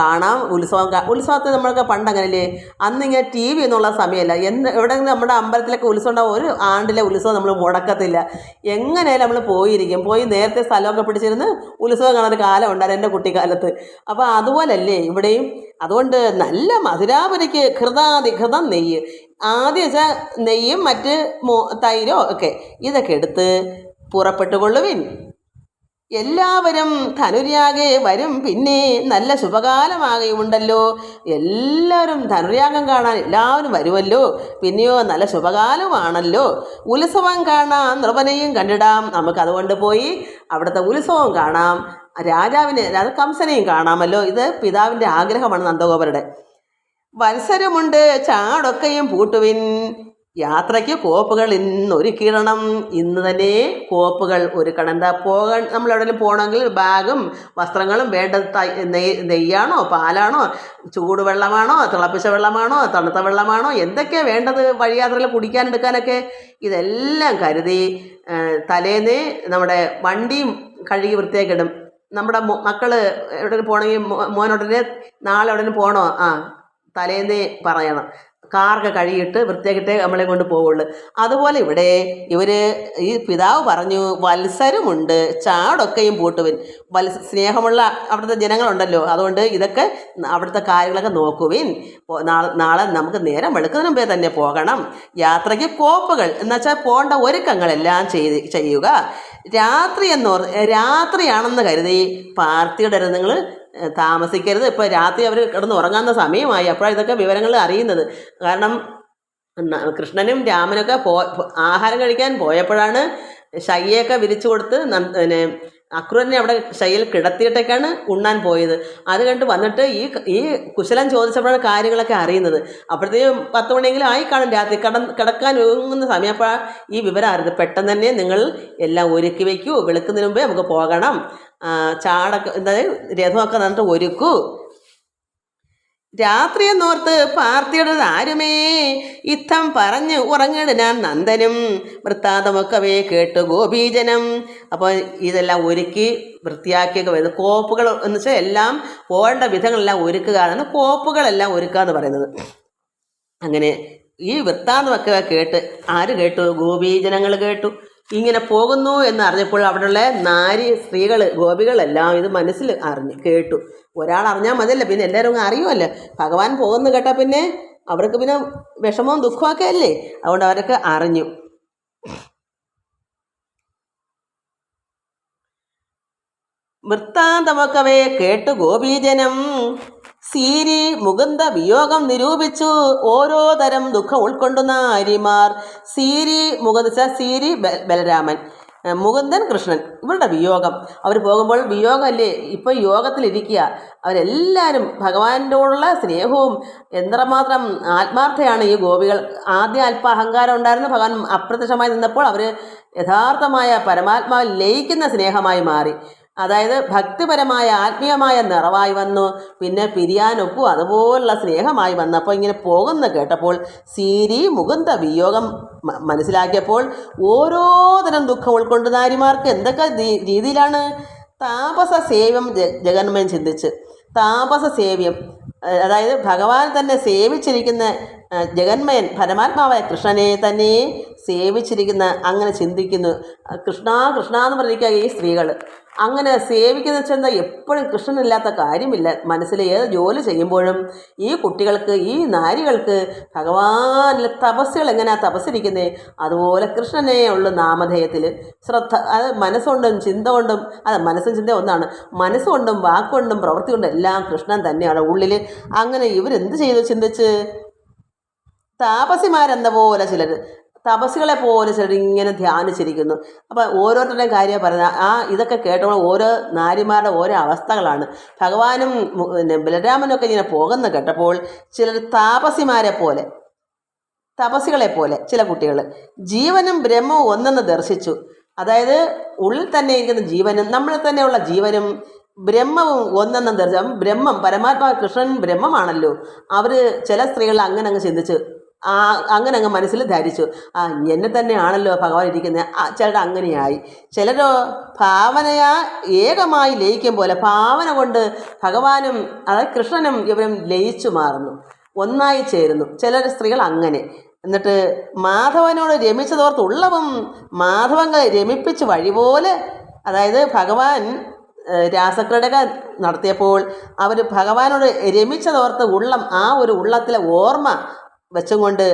കാണാം ഉത്സവത്തിന് നമ്മൾക്ക് പണ്ടങ്ങനല്ലേ, അന്നിങ്ങനെ ടി വി എന്നുള്ള സമയമല്ല. എവിടെയെങ്കിലും നമ്മുടെ അമ്പലത്തിലൊക്കെ ഉത്സവം ഉണ്ടാവും, ഒരു ആണ്ടിലെ ഉത്സവം നമ്മൾ മുടക്കത്തില്ല. എങ്ങനെയാലും നമ്മൾ പോയി നേരത്തെ സ്ഥലമൊക്കെ പിടിച്ചിരുന്ന് ഉത്സവം കാണാൻ കാലം ഉണ്ടായിരുന്നു എൻ്റെ കുട്ടിക്കാലത്ത്. അപ്പോൾ അതുപോലല്ലേ ഇവിടെയും. അതുകൊണ്ട് നല്ല മധുരാപുരിക്ക് ഘൃതം നെയ്യ്, ആദ്യം വെച്ചാൽ നെയ്യും മറ്റ് തൈരോ ഒക്കെ ഇതൊക്കെ എടുത്ത് പുറപ്പെട്ടുകൊള്ളുവിൻ. എല്ലാവരും ധനുര്യാഗേ വരും, പിന്നെ നല്ല ശുഭകാലമാകുമുണ്ടല്ലോ. എല്ലാവരും ധനുര്യാഗം കാണാൻ എല്ലാവരും വരുമല്ലോ, പിന്നെയോ നല്ല ശുഭകാലമാണല്ലോ. ഉത്സവം കാണാൻ നൃപനെയും കണ്ടിടാം. നമുക്കതുകൊണ്ട് പോയി അവിടുത്തെ ഉത്സവം കാണാം, രാജാവിനെ കംസനെയും കാണാമല്ലോ. ഇത് പിതാവിൻ്റെ ആഗ്രഹമാണ് നന്ദഗോപരുടെ. വത്സരമുണ്ട് ചാടൊക്കെയും പൂട്ടുവിൻ. യാത്രയ്ക്ക് കോപ്പുകൾ ഇന്ന് ഒരുക്കിയിടണം. ഇന്ന് തന്നെ കോപ്പുകൾ ഒരുക്കണം. എന്താ നമ്മൾ എവിടെയെങ്കിലും പോകണമെങ്കിൽ ബാഗും വസ്ത്രങ്ങളും വേണ്ടത് നെയ്യാണോ, പാലാണോ, ചൂടുവെള്ളമാണോ, തിളപ്പിച്ച വെള്ളമാണോ, തണുത്ത വെള്ളമാണോ, എന്തൊക്കെയാണ് വേണ്ടത് വഴിയാത്രയിൽ കുടിക്കാനെടുക്കാനൊക്കെ, ഇതെല്ലാം കരുതി തലേന്ന് നമ്മുടെ വണ്ടിയും കഴുകി വൃത്തിയാക്കിയിടും. നമ്മുടെ മക്കൾ എവിടെയെങ്കിലും പോകണമെങ്കിൽ മോനോടനെ നാളെ എവിടെയെങ്കിലും പോകണോ, തലേന്ന് പറയണം. കാറൊക്കെ കഴുകിയിട്ട് വൃത്തിയാക്കിയിട്ടേ നമ്മളെ കൊണ്ട് പോവുള്ളൂ. അതുപോലെ ഇവിടെ ഈ പിതാവ് പറഞ്ഞു, വത്സരമുണ്ട് ചാടൊക്കെയും പൂട്ടുവിൻ. സ്നേഹമുള്ള അവിടുത്തെ ജനങ്ങളുണ്ടല്ലോ, അതുകൊണ്ട് ഇതൊക്കെ അവിടുത്തെ കാര്യങ്ങളൊക്കെ നോക്കുവിൻ. നാളെ നമുക്ക് നേരം വെളുക്കുന്നതിന് മുമ്പേ തന്നെ പോകണം. യാത്രയ്ക്ക് കോപ്പുകൾ എന്നുവെച്ചാൽ പോകേണ്ട ഒരുക്കങ്ങളെല്ലാം ചെയ്യുക. രാത്രിയാണെന്ന് കരുതി പാർത്തിയിടരുത്, നിങ്ങൾ താമസിക്കരുത്. ഇപ്പോൾ രാത്രി അവർ കിടന്ന് ഉറങ്ങാവുന്ന സമയമായി. അപ്പോഴാണ് ഇതൊക്കെ വിവരങ്ങൾ അറിയുന്നത്. കാരണം കൃഷ്ണനും രാമനൊക്കെ ആഹാരം കഴിക്കാൻ പോയപ്പോഴാണ് ശയ്യൊക്കെ വിരിച്ചു കൊടുത്ത് അക്രൂരനെ അവിടെ ശയ്യയിൽ കിടത്തിയിട്ടൊക്കെയാണ് ഉണ്ണാൻ പോയത്. അത് കണ്ട് വന്നിട്ട് ഈ കുശലം ചോദിച്ചപ്പോഴാണ് കാര്യങ്ങളൊക്കെ അറിയുന്നത്. അപ്പോഴത്തേക്കും 10 മണിയെങ്കിലും ആയി കാണും രാത്രി. കിടക്കാൻ ഒരുങ്ങുന്ന സമയം. അപ്പോൾ ഈ വിവരം അറിയുന്നത്. പെട്ടെന്ന് തന്നെ നിങ്ങൾ എല്ലാം ഒരുക്കി വയ്ക്കൂ, വെളുക്കുന്നതിന് മുമ്പേ നമുക്ക് പോകണം. ചാടൊക്കെ രഥമൊക്കെ നന്നിട്ട് ഒരുക്കൂ. രാത്രിയെന്നോർത്ത് പാർത്തിയുടെ ആരുമേ യുദ്ധം പറഞ്ഞ് ഉറങ്ങിടാൻ നന്ദനും വൃത്താന്തമൊക്കവേ കേട്ടു ഗോപീജനം. അപ്പോൾ ഇതെല്ലാം ഒരുക്കി വൃത്തിയാക്കിയൊക്കെ വരുന്നത്. കോപ്പുകൾ എന്ന് വെച്ചാൽ എല്ലാം പോകേണ്ട വിധങ്ങളെല്ലാം ഒരുക്കുക എന്നാണ് കോപ്പുകളെല്ലാം ഒരുക്കുക എന്ന് പറയുന്നത്. അങ്ങനെ ഈ വൃത്താന്തമൊക്കെ കേട്ട് ആര് കേട്ടു? ഗോപീജനങ്ങൾ കേട്ടു. ഇങ്ങനെ പോകുന്നു എന്നറിഞ്ഞപ്പോൾ അവിടെയുള്ള സ്ത്രീകൾ ഗോപികളെല്ലാം ഇത് മനസ്സിൽ കേട്ടു. ഒരാൾ അറിഞ്ഞാൽ മതിയല്ല, പിന്നെ എല്ലാവരും അറിയുമല്ലോ. ഭഗവാൻ പോകുന്നു കേട്ടാൽ പിന്നെ അവർക്ക് പിന്നെ വിഷമവും ദുഃഖമൊക്കെ അല്ലേ. അതുകൊണ്ട് അവരൊക്കെ അറിഞ്ഞു. വൃത്താന്തമൊക്കവേ കേട്ടു ഗോപീജനം സീരി മുകുന്ദ വിയോഗം നിരൂപിച്ചു. ഓരോ തരം ദുഃഖം ഉൾക്കൊണ്ടുന്ന ആര്യമാർ. സീരി മുകുന്ദ സീരി ബലരാമൻ, മുകുന്ദൻ കൃഷ്ണൻ ഇവരുടെ വിയോഗം. അവർ പോകുമ്പോൾ വിയോഗമല്ലേ, ഇപ്പോൾ യോഗത്തിലിരിക്കുക. അവരെല്ലാവരും ഭഗവാനോടുള്ള സ്നേഹവും എത്രമാത്രം ആത്മാർത്ഥയാണ് ഈ ഗോപികൾ. ആദ്യം അല്പ അഹങ്കാരം ഉണ്ടായിരുന്നു, ഭഗവാൻ അപ്രത്യക്ഷമായി നിന്നപ്പോൾ അവർ യഥാർത്ഥമായ പരമാത്മാവിൽ ലയിക്കുന്ന സ്നേഹമായി മാറി. അതായത് ഭക്തിപരമായ ആത്മീയമായ നിറവായി വന്നു. പിന്നെ പിരിയാനൊക്കും അതുപോലുള്ള സ്നേഹമായി വന്നപ്പോൾ ഇങ്ങനെ പോകുന്ന കേട്ടപ്പോൾ സീരി മുകുന്ദ വിയോഗം മനസ്സിലാക്കിയപ്പോൾ ഓരോ തരം ദുഃഖം ഉൾക്കൊണ്ട് നാരിമാർക്ക് എന്തൊക്കെ രീതിയിലാണ് താപസ സേവ്യം ജഗന്മയൻ ചിന്തിച്ച്. താപസ സേവ്യം അതായത് ഭഗവാൻ തന്നെ സേവിച്ചിരിക്കുന്ന ജഗന്മയൻ പരമാത്മാവായ കൃഷ്ണനെ തന്നെ സേവിച്ചിരിക്കുന്ന അങ്ങനെ ചിന്തിക്കുന്നു. കൃഷ്ണ കൃഷ്ണ എന്ന് പറഞ്ഞിരിക്കുക ഈ സ്ത്രീകൾ. അങ്ങനെ സേവിക്കുന്ന വെച്ചാൽ എപ്പോഴും കൃഷ്ണനില്ലാത്ത കാര്യമില്ല. മനസ്സിൽ ഏത് ജോലി ചെയ്യുമ്പോഴും ഈ കുട്ടികൾക്ക് ഈ നാരികൾക്ക് ഭഗവാനിലെ തപസ്സുകൾ എങ്ങനെയാണ് തപസ്സിരിക്കുന്നത് അതുപോലെ കൃഷ്ണനെ ഉള്ളു നാമധേയത്തിൽ ശ്രദ്ധ. അത് മനസ്സുകൊണ്ടും ചിന്ത കൊണ്ടും, മനസ്സും ചിന്ത ഒന്നാണ്, മനസ്സുകൊണ്ടും വാക്കുകൊണ്ടും പ്രവൃത്തി കൊണ്ടും എല്ലാം കൃഷ്ണൻ തന്നെയാണ് ഉള്ളിൽ. അങ്ങനെ ഇവരെന്ത് ചെയ്തു ചിന്തിച്ച് താപസിമാരെന്ന പോലെ ചിലർ, തപസ്സുകളെ പോലെ ചിലർ ഇങ്ങനെ ധ്യാനിച്ചിരിക്കുന്നു. അപ്പോൾ ഓരോരുത്തരുടെയും കാര്യം പറഞ്ഞാൽ ഇതൊക്കെ കേട്ടപ്പോൾ ഓരോ നാരിമാരുടെ ഓരോ അവസ്ഥകളാണ്. ഭഗവാനും ബലരാമനൊക്കെ ഇങ്ങനെ പോകുന്ന കേട്ടപ്പോൾ ചിലർ താപസിമാരെ പോലെ, തപസ്സുകളെ പോലെ ചില കുട്ടികൾ ജീവനും ബ്രഹ്മവും ഒന്നെന്ന് ദർശിച്ചു. അതായത് ഉള്ളിൽ തന്നെ ഇരിക്കുന്ന ജീവനും നമ്മളിൽ തന്നെയുള്ള ജീവനും ബ്രഹ്മവും ഒന്നെന്നും ദർശനം. ബ്രഹ്മം പരമാത്മാ കൃഷ്ണൻ ബ്രഹ്മമാണല്ലോ. അവർ ചില സ്ത്രീകൾ അങ്ങനെ അങ്ങ് ചിന്തിച്ചു, അങ്ങനെ അങ്ങ് മനസ്സിൽ ധരിച്ചു എന്നെ തന്നെയാണല്ലോ ഭഗവാൻ ഇരിക്കുന്നത്. ചിലർ അങ്ങനെയായി. ചിലരോ ഭാവനയാ ഏകമായി ലയിക്കും പോലെ ഭാവന കൊണ്ട് ഭഗവാനും അതായത് കൃഷ്ണനും ഇവരും ലയിച്ചു മാറുന്നു, ഒന്നായി ചേരുന്നു. ചിലർ സ്ത്രീകൾ അങ്ങനെ. എന്നിട്ട് മാധവനോട് രമിച്ചതോർത്ത് ഉള്ളവും മാധവങ്ങളെ രമിപ്പിച്ച് വഴി പോലെ, അതായത് ഭഗവാൻ രാസക്രീഡകൾ നടത്തിയപ്പോൾ അവർ ഭഗവാനോട് രമിച്ചതോർത്ത് ഉള്ളം, ആ ഒരു ഉള്ളത്തിലെ ഓർമ്മ വെച്ചും കൊണ്ട്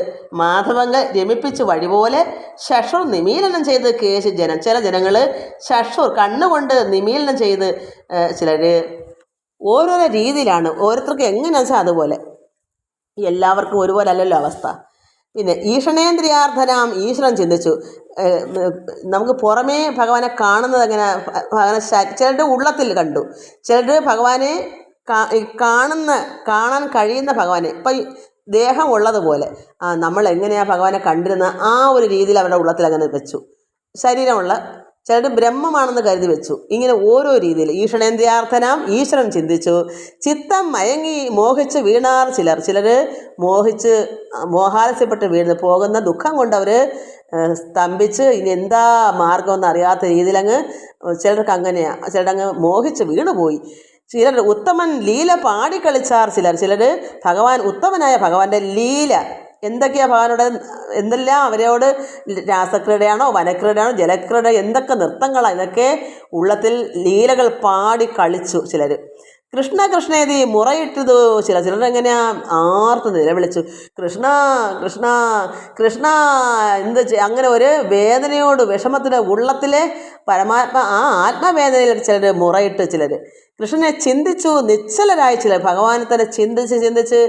മാധവങ്ങൾ രമിപ്പിച്ച് വഴിപോലെ ശഷുർ നിമീലനം ചെയ്ത് കേശി ജനം. ചില ജനങ്ങൾ ശഷുർ കണ്ണുകൊണ്ട് നിമീലനം ചെയ്ത്, ചിലർ ഓരോരോ രീതിയിലാണ്. ഓരോരുത്തർക്ക് എങ്ങനെയാണെന്ന് വെച്ചാൽ അതുപോലെ. എല്ലാവർക്കും ഒരുപോലെ അല്ലല്ലോ അവസ്ഥ. പിന്നെ ഈഷണേന്ദ്രിയാർത്ഥനാം ഈശ്വരൻ ചിന്തിച്ചു. നമുക്ക് പുറമേ ഭഗവാനെ കാണുന്നത് എങ്ങനെ, ഭഗവാനെ ചിലരുടെ ഉള്ളത്തിൽ കണ്ടു, ചിലർ ഭഗവാനെ കാണാൻ കഴിയുന്ന ഭഗവാനെ ഇപ്പം ദേഹം ഉള്ളതുപോലെ നമ്മൾ എങ്ങനെയാണ് ഭഗവാനെ കണ്ടിരുന്ന ആ ഒരു രീതിയിൽ അവരുടെ ഉള്ളത്തിൽ അങ്ങനെ വെച്ചു. ശരീരമുള്ള ചിലർ ബ്രഹ്മമാണെന്ന് കരുതി വെച്ചു. ഇങ്ങനെ ഓരോ രീതിയിൽ ഈഷണേന്ദ്രിയാർത്ഥനാം ഈശ്വരൻ ചിന്തിച്ചു. ചിത്തം മയങ്ങി മോഹിച്ച് വീണാർ ചിലർ മോഹിച്ച് മോഹാലസ്യപ്പെട്ട് വീണ് പോകുന്ന ദുഃഖം കൊണ്ട് അവർ സ്തംഭിച്ച് ഇനി എന്താ മാർഗമെന്ന് അറിയാത്ത രീതിയിലങ്ങ് ചിലർക്ക് അങ്ങനെയാണ്. ചിലരങ്ങ് മോഹിച്ച് വീണുപോയി. ചിലർ ഉത്തമൻ ലീല പാടിക്കളിച്ചാർ ചിലർ ഭഗവാൻ ഉത്തമനായ ഭഗവാന്റെ ലീല എന്തൊക്കെയാണ് ഭഗവാനോട് എന്തെല്ലാം അവരോട് രാസക്രീഡയാണോ വനക്രീഡയാണോ ജലക്രീഡ എന്തൊക്കെ നൃത്തങ്ങളാണ് ഇതൊക്കെ ഉള്ളത്തിൽ ലീലകൾ പാടി കളിച്ചു. ചിലർ കൃഷ്ണ കൃഷ്ണേതി മുറയിട്ടതു ചിലരെങ്ങനെയാ ആർത്ത് നിലവിളിച്ചു കൃഷ്ണ കൃഷ്ണ കൃഷ്ണ എന്ത് അങ്ങനെ ഒരു വേദനയോട് വിഷമത്തിൻ്റെ ഉള്ളത്തിലെ പരമാത്മ ആ ആത്മവേദനയിൽ ചിലർ മുറയിട്ട്. ചിലർ കൃഷ്ണനെ ചിന്തിച്ചു നിശ്ചലരായി. ചിലർ ഭഗവാനെ തന്നെ ചിന്തിച്ച്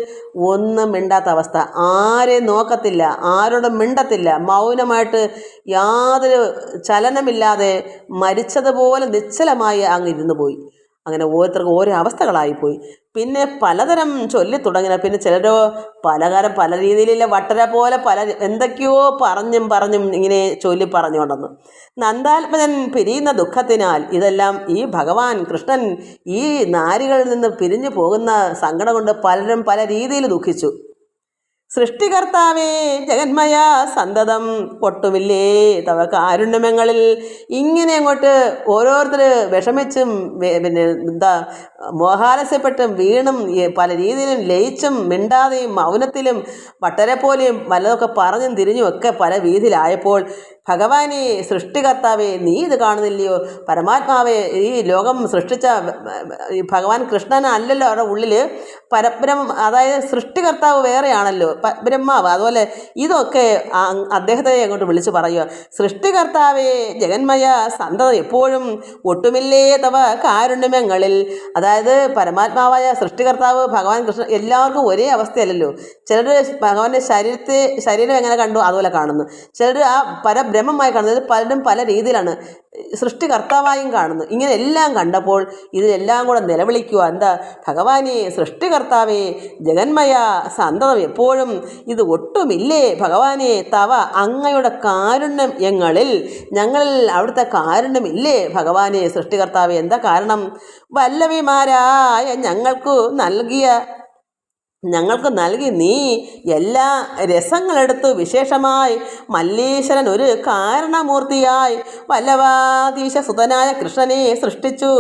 ഒന്നും മിണ്ടാത്ത അവസ്ഥ, ആരെയും നോക്കത്തില്ല, ആരോടും മിണ്ടത്തില്ല, മൗനമായിട്ട് യാതൊരു ചലനമില്ലാതെ മരിച്ചതുപോലെ നിശ്ചലമായി അങ്ങ് ഇരുന്നു പോയി. അങ്ങനെ ഓരോരുത്തർക്കും ഓരോ അവസ്ഥകളായിപ്പോയി. പിന്നെ പലതരം ചൊല്ലി തുടങ്ങിയ പിന്നെ ചിലരോ പല രീതിയിലുള്ള വട്ടര പോലെ എന്തൊക്കെയോ പറഞ്ഞും ഇങ്ങനെ ചൊല്ലി പറഞ്ഞുകൊണ്ടെന്നു. നന്ദാത്മജൻ പിരിയുന്ന ദുഃഖത്തിനാൽ ഇതെല്ലാം ഈ ഭഗവാൻ കൃഷ്ണൻ ഈ നാരികളിൽ നിന്ന് പിരിഞ്ഞു പോകുന്ന സങ്കടം കൊണ്ട് പലരും പല രീതിയിൽ ദുഃഖിച്ചു. സൃഷ്ടികർത്താവേ ജഗന്മയ സന്തതം പൊട്ടുമില്ലേ തവ കാരുണ്യങ്ങളിൽ. ഇങ്ങനെ അങ്ങോട്ട് ഓരോരുത്തർ വിഷമിച്ചും പിന്നെ മോഹാലസ്യപ്പെട്ടും വീണും പല രീതിയിലും ലയിച്ചും മിണ്ടാതെയും മൗനത്തിലും വട്ടരെ പോലെയും വല്ലതൊക്കെ പറഞ്ഞും തിരിഞ്ഞും ഒക്കെ പല വീതിയിലായപ്പോൾ ഭഗവാനെ സൃഷ്ടികർത്താവേ നീ ഇത് കാണുന്നില്ലയോ, പരമാത്മാവേ ഈ ലോകം സൃഷ്ടിച്ച ഈ ഭഗവാൻ കൃഷ്ണനല്ലല്ലോ അവരുടെ ഉള്ളിൽ പരബ്രഹ്മം, അതായത് സൃഷ്ടികർത്താവ് വേറെയാണല്ലോ ബ്രഹ്മാവ്. അതുപോലെ ഇതൊക്കെ അദ്ദേഹത്തെ അങ്ങോട്ട് വിളിച്ച് പറയുക. സൃഷ്ടികർത്താവേ ജഗന്മയ സന്തതം എപ്പോഴും ഒട്ടുമില്ലേ തവ കാരുണ്യങ്ങളിൽ. അതായത് അതായത് പരമാത്മാവായ സൃഷ്ടികർത്താവ് ഭഗവാൻ കൃഷ്ണൻ എല്ലാവർക്കും ഒരേ അവസ്ഥയല്ലല്ലോ. ചിലർ ഭഗവാന്റെ ശരീരം എങ്ങനെ കണ്ടു അതുപോലെ കാണുന്നു, ചിലർ ആ പരബ്രഹ്മമായി കാണുന്നത്, പലരും പല രീതിയിലാണ് സൃഷ്ടികർത്താവായും കാണുന്നു. ഇങ്ങനെ എല്ലാം കണ്ടപ്പോൾ ഇതിലെല്ലാം കൂടെ നിലവിളിക്കുക, എന്താ, ഭഗവാനെ സൃഷ്ടികർത്താവേ ജഗന്മയ സന്തതം എപ്പോഴും ഇത് ഒട്ടുമില്ലേ ഭഗവാനെ തവ അങ്ങയുടെ കാരുണ്യം ഞങ്ങളിൽ അവിടുത്തെ കാരുണ്യമില്ലേ ഭഗവാനെ സൃഷ്ടികർത്താവേ? എന്താ കാരണം? വല്ലവിമാരായ ഞങ്ങൾക്ക് നൽകി നീ എല്ലാ രസങ്ങളെടുത്തു വിശേഷമായി മല്ലീശ്വരൻ ഒരു കാരണമൂർത്തിയായി വല്ലവാധീശ സുതനായ കൃഷ്ണനെ സൃഷ്ടിച്ചു.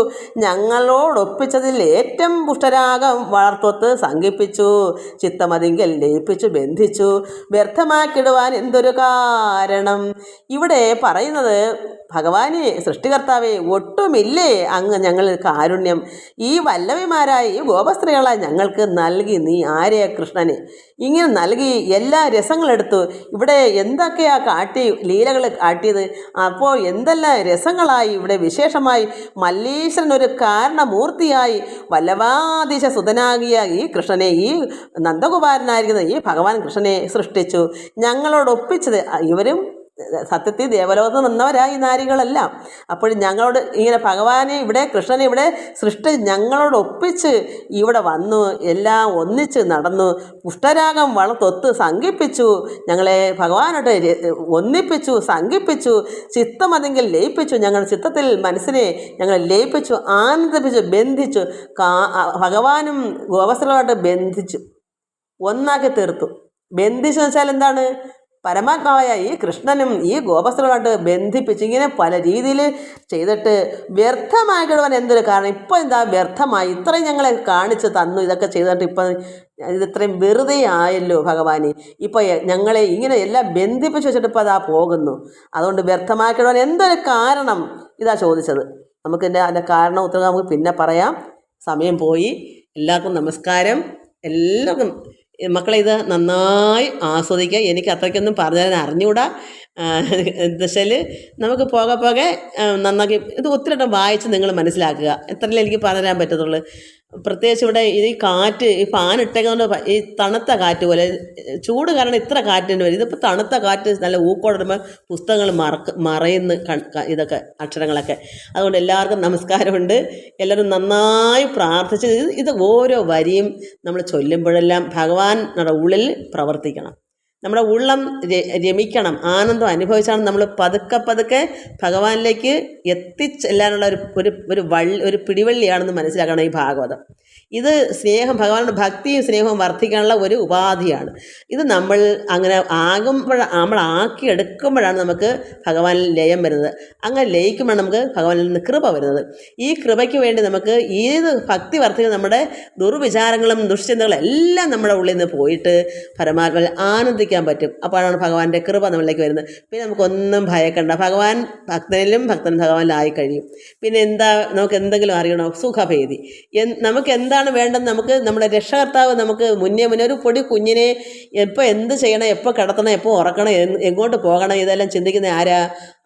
ഞങ്ങളോടൊപ്പിച്ചതിൽ ഏറ്റവും പുഷ്ടരാഗം വളർത്തൊത്ത് സംഘിപ്പിച്ചു. ചിത്തമതിങ്കൽ ലയിപ്പിച്ചു ബന്ധിച്ചു വ്യർത്ഥമാക്കിടുവാൻ എന്തൊരു കാരണം? ഇവിടെ പറയുന്നത്, ഭഗവാനെ സൃഷ്ടികർത്താവേ ഒട്ടുമില്ലേ അങ്ങ് ഞങ്ങളിൽ കാരുണ്യം? ഈ വല്ലവിമാരായ ഈ ഗോപസ്ത്രീകളായി ഞങ്ങൾക്ക് നൽകി നീ ആരെയ കൃഷ്ണനെ ഇങ്ങനെ നൽകി എല്ലാ രസങ്ങളെടുത്തു. ഇവിടെ എന്തൊക്കെയാ ലീലകൾ കാട്ടിയത്? അപ്പോൾ എന്തെല്ലാം രസങ്ങളായി ഇവിടെ വിശേഷമായി മല്ലീശ്വരൻ ഒരു കാരണമൂർത്തിയായി വല്ലവാധീശ സുതനാകിയ ഈ കൃഷ്ണനെ, ഈ നന്ദകുമാരനായിരിക്കുന്ന ഈ ഭഗവാൻ കൃഷ്ണനെ സൃഷ്ടിച്ചു. ഞങ്ങളോടൊപ്പിച്ചത് ഇവരും സത്യത്തിൽ ദേവലോകത്ത് നിന്നവരായി നാരികളെല്ലാം. അപ്പോൾ ഞങ്ങളോട് ഇങ്ങനെ ഭഗവാനെ ഇവിടെ കൃഷ്ണനെ ഇവിടെ ഞങ്ങളോടൊപ്പിച്ച് ഇവിടെ വന്നു, എല്ലാം ഒന്നിച്ച് നടന്നു, പുഷ്ടരാഗം വളർത്തൊത്ത് സംഘിപ്പിച്ചു, ഞങ്ങളെ ഭഗവാനോട് ഒന്നിപ്പിച്ചു സംഘിപ്പിച്ചു, ചിത്തം അതെങ്കിൽ ലയിപ്പിച്ചു, ഞങ്ങളുടെ ചിത്തത്തിൽ മനസ്സിനെ ഞങ്ങൾ ലയിപ്പിച്ചു, ആനന്ദിപ്പിച്ചു, ബന്ധിച്ചു. ഭഗവാനും ഗോപസ്ത്രീകളോട് ബന്ധിച്ചു, ഒന്നാക്കി തീർത്തു. ബന്ധിച്ചു വെച്ചാൽ എന്താണ്? പരമാത്മാവായ ഈ കൃഷ്ണനും ഈ ഗോപസ്ത്രീകളായിട്ട് ബന്ധിപ്പിച്ച് ഇങ്ങനെ പല രീതിയിൽ ചെയ്തിട്ട് വ്യർത്ഥമാക്കിടുവാൻ എന്തൊരു കാരണം? ഇപ്പോൾ എന്താ വ്യർത്ഥമായി? ഇത്രയും ഞങ്ങളെ കാണിച്ച് തന്നു, ഇതൊക്കെ ചെയ്തിട്ട് ഇപ്പം ഇത്രയും വെറുതെ ആയല്ലോ ഭഗവാനെ. ഇപ്പോൾ ഞങ്ങളെ ഇങ്ങനെ എല്ലാം ബന്ധിപ്പിച്ച് വെച്ചിട്ട് ഇപ്പോൾ അതാ പോകുന്നു. അതുകൊണ്ട് വ്യർത്ഥമാക്കിടുവാൻ എന്തൊരു കാരണം? ഇതാ ചോദിച്ചത്. അതിൻ്റെ കാരണം ഉത്തരം നമുക്ക് പിന്നെ പറയാം, സമയം പോയി. എല്ലാവർക്കും നമസ്കാരം. എല്ലാവർക്കും മക്കളെ ഇത് നന്നായി ആസ്വദിക്കുക. എനിക്ക് അത്രയ്ക്കൊന്നും പറഞ്ഞു തരാൻ അറിഞ്ഞുകൂടാ. എന്താ വെച്ചാൽ നമുക്ക് പോകെ നന്നാക്കി ഇത് ഒത്തിരി വായിച്ച് നിങ്ങൾ മനസ്സിലാക്കുക. എത്രയല്ലേ എനിക്ക് പറഞ്ഞു തരാൻ പറ്റത്തുള്ളൂ. പ്രത്യേകിച്ച് ഇവിടെ ഈ കാറ്റ്, ഈ ഫാൻ ഇട്ടേക്കുന്നത് ഈ തണുത്ത കാറ്റ് പോലെ, ചൂട് കാരണം ഇത്ര കാറ്റിന് വരും. ഇതിപ്പോൾ തണുത്ത കാറ്റ് നല്ല ഊക്കോടുമ്പോൾ പുസ്തകങ്ങൾ മറയുന്ന ഇതൊക്കെ അക്ഷരങ്ങളൊക്കെ. അതുകൊണ്ട് എല്ലാവർക്കും നമസ്കാരമുണ്ട്. എല്ലാവരും നന്നായി പ്രാർത്ഥിച്ച് ഇത് ഓരോ വരിയും നമ്മൾ ചൊല്ലുമ്പോഴെല്ലാം ഭഗവാനുടെ ഉള്ളിൽ പ്രവർത്തിക്കണം. നമ്മുടെ ഉള്ളം രമിക്കണം, ആനന്ദം അനുഭവിച്ചാണ് നമ്മൾ പതുക്കെ ഭഗവാനിലേക്ക് എത്തിച്ചെല്ലാനുള്ള ഒരു പിടിവള്ളിയാണെന്ന് മനസ്സിലാക്കണം ഈ ഭാഗവതം. ഇത് സ്നേഹം, ഭഗവാനുടെ ഭക്തിയും സ്നേഹവും വർദ്ധിക്കാനുള്ള ഒരു ഉപാധിയാണ്. ഇത് നമ്മൾ അങ്ങനെ നമ്മൾ ആക്കിയെടുക്കുമ്പോഴാണ് നമുക്ക് ഭഗവാനിൽ ലയം വരുന്നത്. അങ്ങനെ ലയിക്കുമ്പോഴാണ് നമുക്ക് ഭഗവാനിൽ നിന്ന് കൃപ വരുന്നത്. ഈ കൃപയ്ക്ക് വേണ്ടി നമുക്ക് ഏത് ഭക്തി വർദ്ധിക്കുന്ന നമ്മുടെ ദുർവിചാരങ്ങളും ദുഷ്ചിന്തകളും എല്ലാം നമ്മുടെ ഉള്ളിൽ നിന്ന് പോയിട്ട് പരമാത്മാവിൽ ആനന്ദിക്കാൻ പറ്റും. അപ്പോഴാണ് ഭഗവാന്റെ കൃപ നമ്മളിലേക്ക് വരുന്നത്. പിന്നെ നമുക്കൊന്നും ഭയക്കണ്ട, ഭക്തൻ ഭഗവാനിലായി കഴിയും. പിന്നെ എന്താ നമുക്ക് എന്തെങ്കിലും അറിയണോ? സുഖഭേദി. നമുക്ക് എന്താണ് വേണ്ടെന്ന് നമുക്ക് നമ്മുടെ രക്ഷകർത്താവ് നമുക്ക് മുന്നേ ഒരു പൊടി കുഞ്ഞിനെ എപ്പോൾ എന്ത് ചെയ്യണം, എപ്പോൾ കിടത്തണം, എപ്പോൾ ഉറക്കണം, എങ്ങോട്ട് പോകണം, ഇതെല്ലാം ചിന്തിക്കുന്ന ആരാ?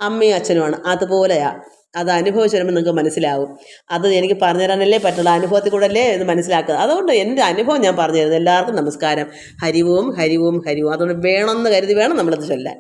അമ്മയും അച്ഛനുമാണ്. അതുപോലെയാ. അത് അനുഭവിച്ച് വരുമ്പോൾ നിങ്ങൾക്ക് മനസ്സിലാവും. അത് എനിക്ക് പറഞ്ഞു തരാനല്ലേ പറ്റുള്ളൂ, അനുഭവത്തിൽ കൂടെ അല്ലേ ഇത് മനസ്സിലാക്കുക. അതുകൊണ്ട് എൻ്റെ അനുഭവം ഞാൻ പറഞ്ഞു തരുന്നത്. എല്ലാവർക്കും നമസ്കാരം. ഹരിവും ഹരിവും ഹരിവും. അതുകൊണ്ട് വേണമെന്ന് കരുതി വേണം നമ്മളിത് ചൊല്ലാൻ.